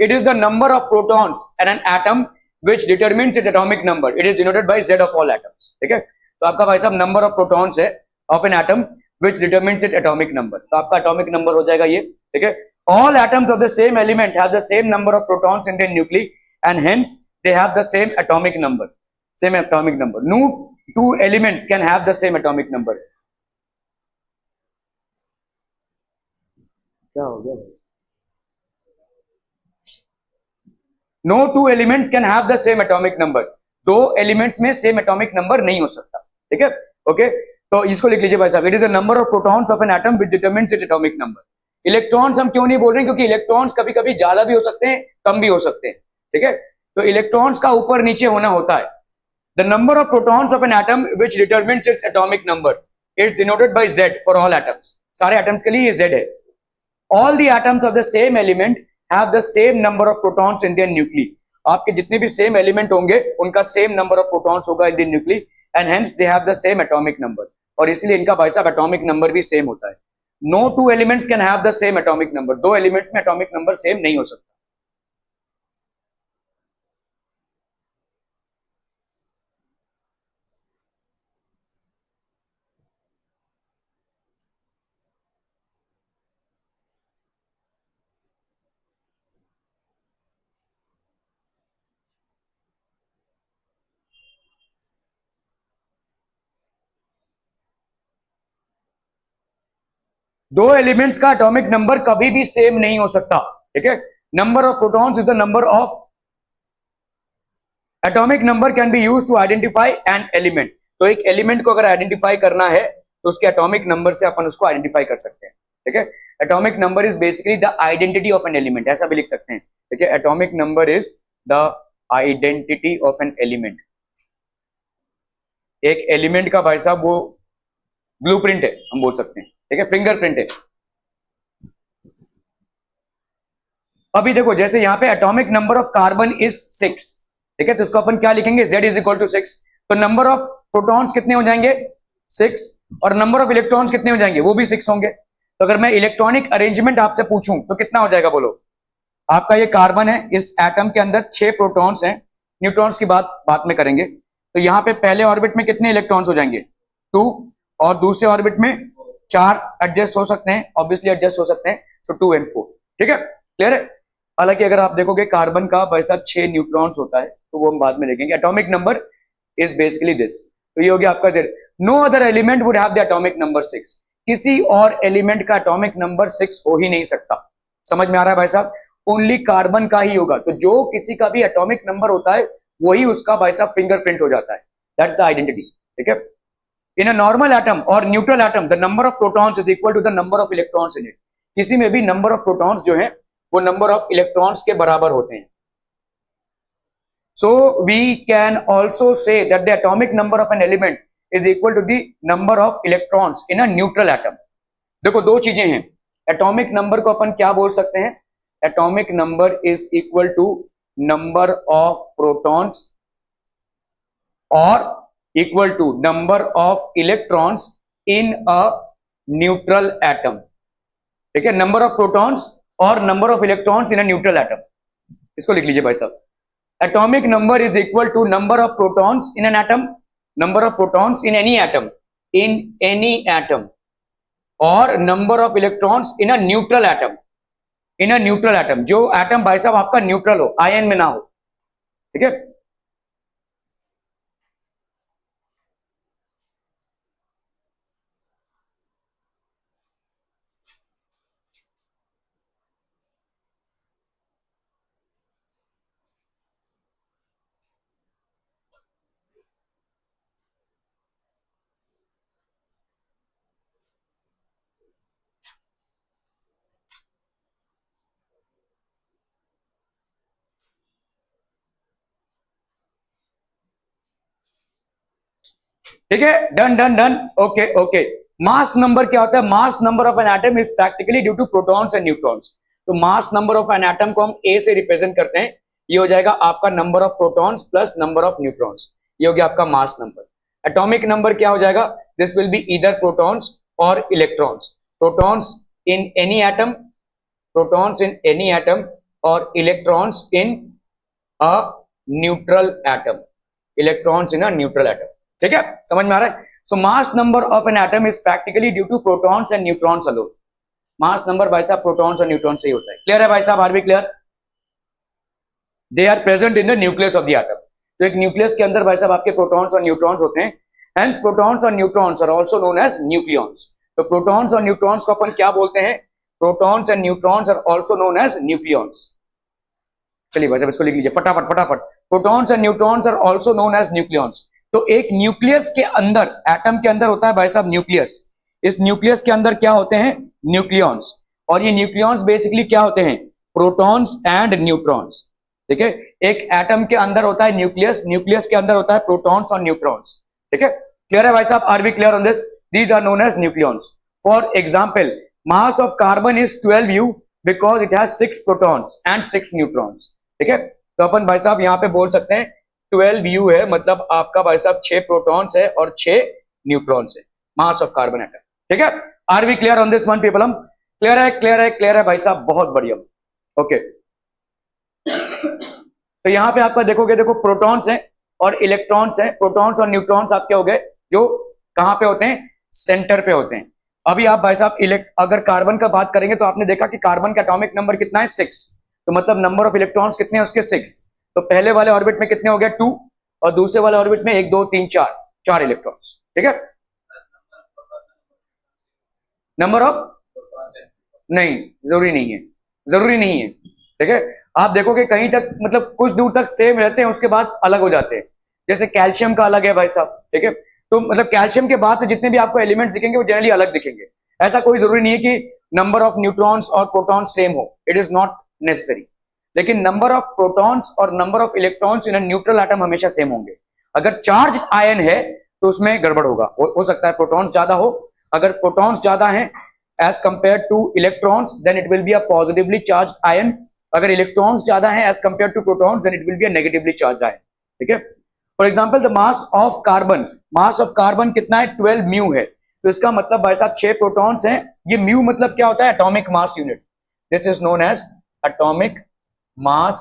it is the number of protons in an atom which determines its atomic number, it is denoted by Z of all atoms. ठीक है, तो आपका भाई साहब number of protons है of an atom which determines its atomic number, तो आपका atomic number हो जाएगा ये। ठीक है, all atoms of the same element have the same number of protons in their nuclei and hence they have the same atomic number, same atomic number. No two elements can have the same atomic number। क्या हो गया? No two elements can have the same atomic number, दो elements में same atomic number नहीं हो सकता। ठीक है, ओके, तो इसको लिख लीजिए भाई साहब, it is a number of protons of an atom which determines its atomic number. Electrons हम क्यों नहीं बोल रहे हैं, क्योंकि इलेक्ट्रॉन्स कभी कभी ज्यादा भी हो सकते हैं, कम भी हो सकते हैं। ठीक है, तो इलेक्ट्रॉन्स का ऊपर नीचे होना होता है। The number of protons of an atom which determines its atomic number is denoted by Z for all atoms। सारे atoms के लिए ये Z है। All the atoms of the same element have the same number of protons in their nuclei। आपके जितने भी same element होंगे उनका same number of protons होगा in their nuclei and hence they have the same atomic number। और इसलिए इनका भाई साहब atomic number भी same होता है। No two elements can have the same atomic number, दो elements में atomic number same नहीं हो सकता। दो एलिमेंट्स का एटॉमिक नंबर कभी भी सेम नहीं हो सकता। ठीक है, number of protons is the number of atomic number can be used to identify an element. तो एक एलिमेंट को अगर आइडेंटिफाई करना है तो उसके एटॉमिक नंबर से अपन उसको आइडेंटिफाई कर सकते हैं। ठीक है, atomic number is basically the identity of an element, ऐसा भी लिख सकते हैं। ठीक है, atomic number is the identity of an element. एक एलिमेंट का भाई साहब वो ब्लूप्रिंट है, हम बोल सकते हैं। ठीक है, फिंगरप्रिंट है। अभी देखो जैसे यहां पे atomic number of carbon is 6। ठीक है, तो इसको अपन क्या लिखेंगे, Z इज इक्वल टू 6। तो नंबर ऑफ प्रोटॉन्स कितने हो जाएंगे, 6, और नंबर ऑफ इलेक्ट्रॉन्स कितने हो जाएंगे, वो भी 6 होंगे। तो अगर मैं इलेक्ट्रॉनिक अरेंजमेंट आपसे पूछूं तो कितना हो जाएगा, बोलो। आपका ये कार्बन है, इस एटम के अंदर 6 प्रोटॉन्स हैं, न्यूट्रॉन्स की बात में करेंगे तो यहाँ पे पहले ऑर्बिट में कितने इलेक्ट्रॉन्स हो जाएंगे 2 और दूसरे ऑर्बिट में 4 एडजस्ट हो सकते हैं, ऑब्वियसली एडजस्ट हो सकते हैं, सो 2 and 4। ठीक है, क्लियर है। हालांकि अगर आप देखोगे कार्बन का वैसा 6 न्यूट्रॉन्स होता है तो वो हम बाद में देखेंगे। Atomic number is basically this, तो ये हो गया आपका Z. No other element would have the atomic number 6, किसी और एलिमेंट का एटॉमिक नंबर 6 हो ही नहीं सकता। समझ में आ रहा है भाई साहब, ओनली कार्बन का ही होगा। तो जो किसी का भी एटॉमिक नंबर होता है वही उसका भाई साहब फिंगरप्रिंट हो जाता है, दैट्स द आइडेंटिटी। ठीक है, इन अ नॉर्मल एटम और neutral atom the number of protons is equal to the number of electrons in it. किसी में भी नंबर ऑफ प्रोटॉन्स जो है वो नंबर ऑफ इलेक्ट्रॉन्स के बराबर होते हैं। So we can also say that the atomic number of an element is equal to the number of electrons in a neutral atom. देखो दो चीजें हैं, एटॉमिक नंबर को अपन क्या बोल सकते हैं, atomic number is equal to number of protons और equal to number of electrons in a neutral atom. ठीक है, नंबर ऑफ प्रोटॉन्स और number of electrons in a neutral atom, इसको लिख लीजिए भाई साहब। Atomic number is equal to number of protons in an atom, number of protons in any atom और number of electrons in a neutral atom. In a neutral atom, जो atom भाई साहब आपका न्यूट्रल हो, आयन में ना हो। ठीक है, ठीक है, done done done, okay okay. Mass number क्या होता है, mass number of an atom is practically due to protons and neutrons. तो mass number of an atom को हम ए से रिप्रेजेंट करते हैं, ये हो जाएगा आपका number of protons plus number of neutrons, ये हो गया आपका मास नंबर। एटॉमिक नंबर क्या हो जाएगा, this will be either protons और electrons, protons in any atom, protons in any atom और electrons in a neutral atom, electrons in a neutral atom. ठीक है, समझ में आ रहा है। So mass number of an atom is practically due to protons and neutrons alone. Mass number भाई साहब प्रोटॉन्स और न्यूट्रॉन्स से ही होता है। क्लियर है भाई साहब, are we clear. They are present in the nucleus of the atom. तो एक न्यूक्लियस के अंदर भाई साहब आपके प्रोटॉन्स और न्यूट्रॉन्स होते हैं, हेंस प्रोटॉन्स और neutrons are also known as nucleons. तो प्रोटॉन्स और न्यूट्रॉन्स को अपन क्या बोलते हैं, protons and neutrons are also known as nucleons. चलिए भाई साहब इसको लिख लीजिए फटाफट फटाफट, protons and neutrons are also known as nucleons. तो एक न्यूक्लियस के अंदर, एटम के अंदर होता है भाई साहब न्यूक्लियस, इस न्यूक्लियस के अंदर क्या होते हैं, न्यूक्लियॉन्स। और ये न्यूक्लियॉन्स बेसिकली क्या होते हैं, प्रोटॉन्स एंड न्यूट्रॉन्स। ठीक है, एक एटम के अंदर होता है न्यूक्लियस, न्यूक्लियस के अंदर होता है प्रोटॉन्स और न्यूट्रॉन्स। ठीक है, क्लियर है भाई साहब, are we clear on this. These are known as nucleons. For example, mass of carbon is 12U because it has 6 protons and 6 neutrons. ठीक है, तो अपन भाई साहब यहां पे बोल सकते हैं 12U है, मतलब आपका भाई साहब 6 प्रोटॉन्स है और 6 न्यूट्रॉन्स है, मास ऑफ कार्बन एटम। ठीक है, are we clear on this one people, हम क्लियर है, क्लियर है, क्लियर है भाई साहब, बहुत बढ़िया। ओके, तो यहां पे आपका देखोगे, देखो प्रोटॉन्स हैं और इलेक्ट्रॉन्स हैं, प्रोटॉन्स और न्यूट्रॉन्स आपके हो गए जो कहां पे होते हैं, सेंटर पे होते हैं। अभी आप भाई साहब अगर कार्बन का बात करेंगे तो आपने देखा कि कार्बन का एटॉमिक नंबर कितना है, 6। तो मतलब नंबर ऑफ इलेक्ट्रॉन्स कितने हैं उसके, 6। तो पहले वाले ऑर्बिट में कितने हो गए, 2, और दूसरे वाले ऑर्बिट में 1 2 3 4 4 इलेक्ट्रॉन्स। ठीक है, नंबर ऑफ नहीं, जरूरी नहीं है, जरूरी नहीं है। ठीक है, आप देखोगे कहीं तक मतलब कुछ दूर तक सेम रहते हैं, उसके बाद अलग हो जाते हैं। जैसे कैल्शियम का अलग है भाई साहब। ठीक है, तो मतलब कैल्शियम के बाद से जितने भी आपको एलिमेंट्स दिखेंगे वो जनरली अलग दिखेंगे। ऐसा कोई जरूरी नहीं है कि नंबर ऑफ न्यूट्रॉन्स और प्रोटॉन्स सेम हो, इट इज नॉट नेसेसरी। लेकिन नंबर ऑफ प्रोटॉन्स और number of electrons in a neutral atom हमेशा सेम होंगे। अगर चार्ज आयन है तो उसमें गड़बड़ होगा, हो सकता है प्रोटॉन्स ज्यादा हो। अगर प्रोटॉन्स ज्यादा हैं as compare to electrons then it will be a positively charge ion. अगर इलेक्ट्रॉन्स ज्यादा हैं as compare to protons then it will be a negatively charge ion. ठीक है, for example the mass of carbon, mass of carbon कितना है, 12 μ है। तो इसका मतलब भाई साहब 6 प्रोटॉन्स हैं। ये म्यू मतलब क्या होता है, atomic mass unit. This is known as atomic mass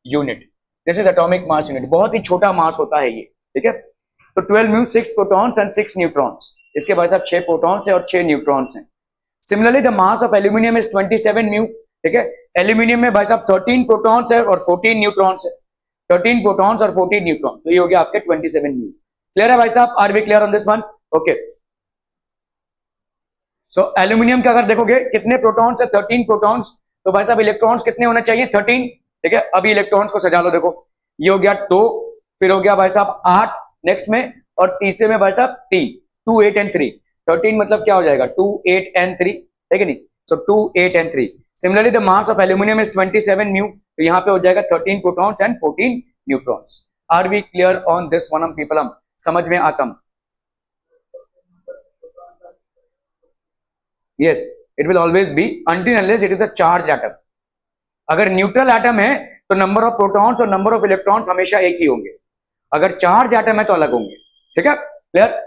unit. This is atomic mass unit, बहुत ही छोटा मास होता है ये, ठीक है। तो 12 म्यू 6 प्रोटॉन्स एंड 6 न्यूट्रॉन्स, इसके बाद साहब 6 प्रोटॉन्स है और 6 न्यूट्रॉन्स हैं। Similarly the mass of aluminium is 27 mu, ठीक है। एल्यूमिनियम में भाई साहब 13 प्रोटॉन्स है और 14 न्यूट्रॉन्स है, 13 प्रोटॉन्स और 14 न्यूट्रॉन, तो ये हो गया आपके 27 म्यू। क्लियर है भाई साहब, are we clear on this one? Okay. So aluminium के अगर देखोगे कितने प्रोटॉन्स है, 13 प्रोटॉन्स, तो भाई साहब इलेक्ट्रॉन्स कितने होने चाहिए, 13, ठीक है। अभी इलेक्ट्रॉन्स को सजा लो, देखो ये हो गया 2, फिर हो गया भाई साहब 8 नेक्स्ट में, और तीसरे में भाई साहब 3, 2 8 एंड 3, 13 मतलब क्या हो जाएगा 2 8 एंड 3, है कि नहीं। So 2 8 and 3। Similarly the mass of aluminium is 27 mu, तो यहाँ पे हो जाएगा 13 protons and 14 neutrons. Are we clear on this one people? समझ में आतम? yes, it will always be until unless it is a charged atom। अगर neutral atom है तो नंबर ऑफ प्रोटॉन्स और नंबर ऑफ इलेक्ट्रॉन्स हमेशा एक ही होंगे, अगर चार्ज एटम है तो अलग होंगे, ठीक है। Clear?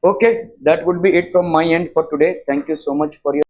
Okay, that would be it from my and for today. Thank you so much for your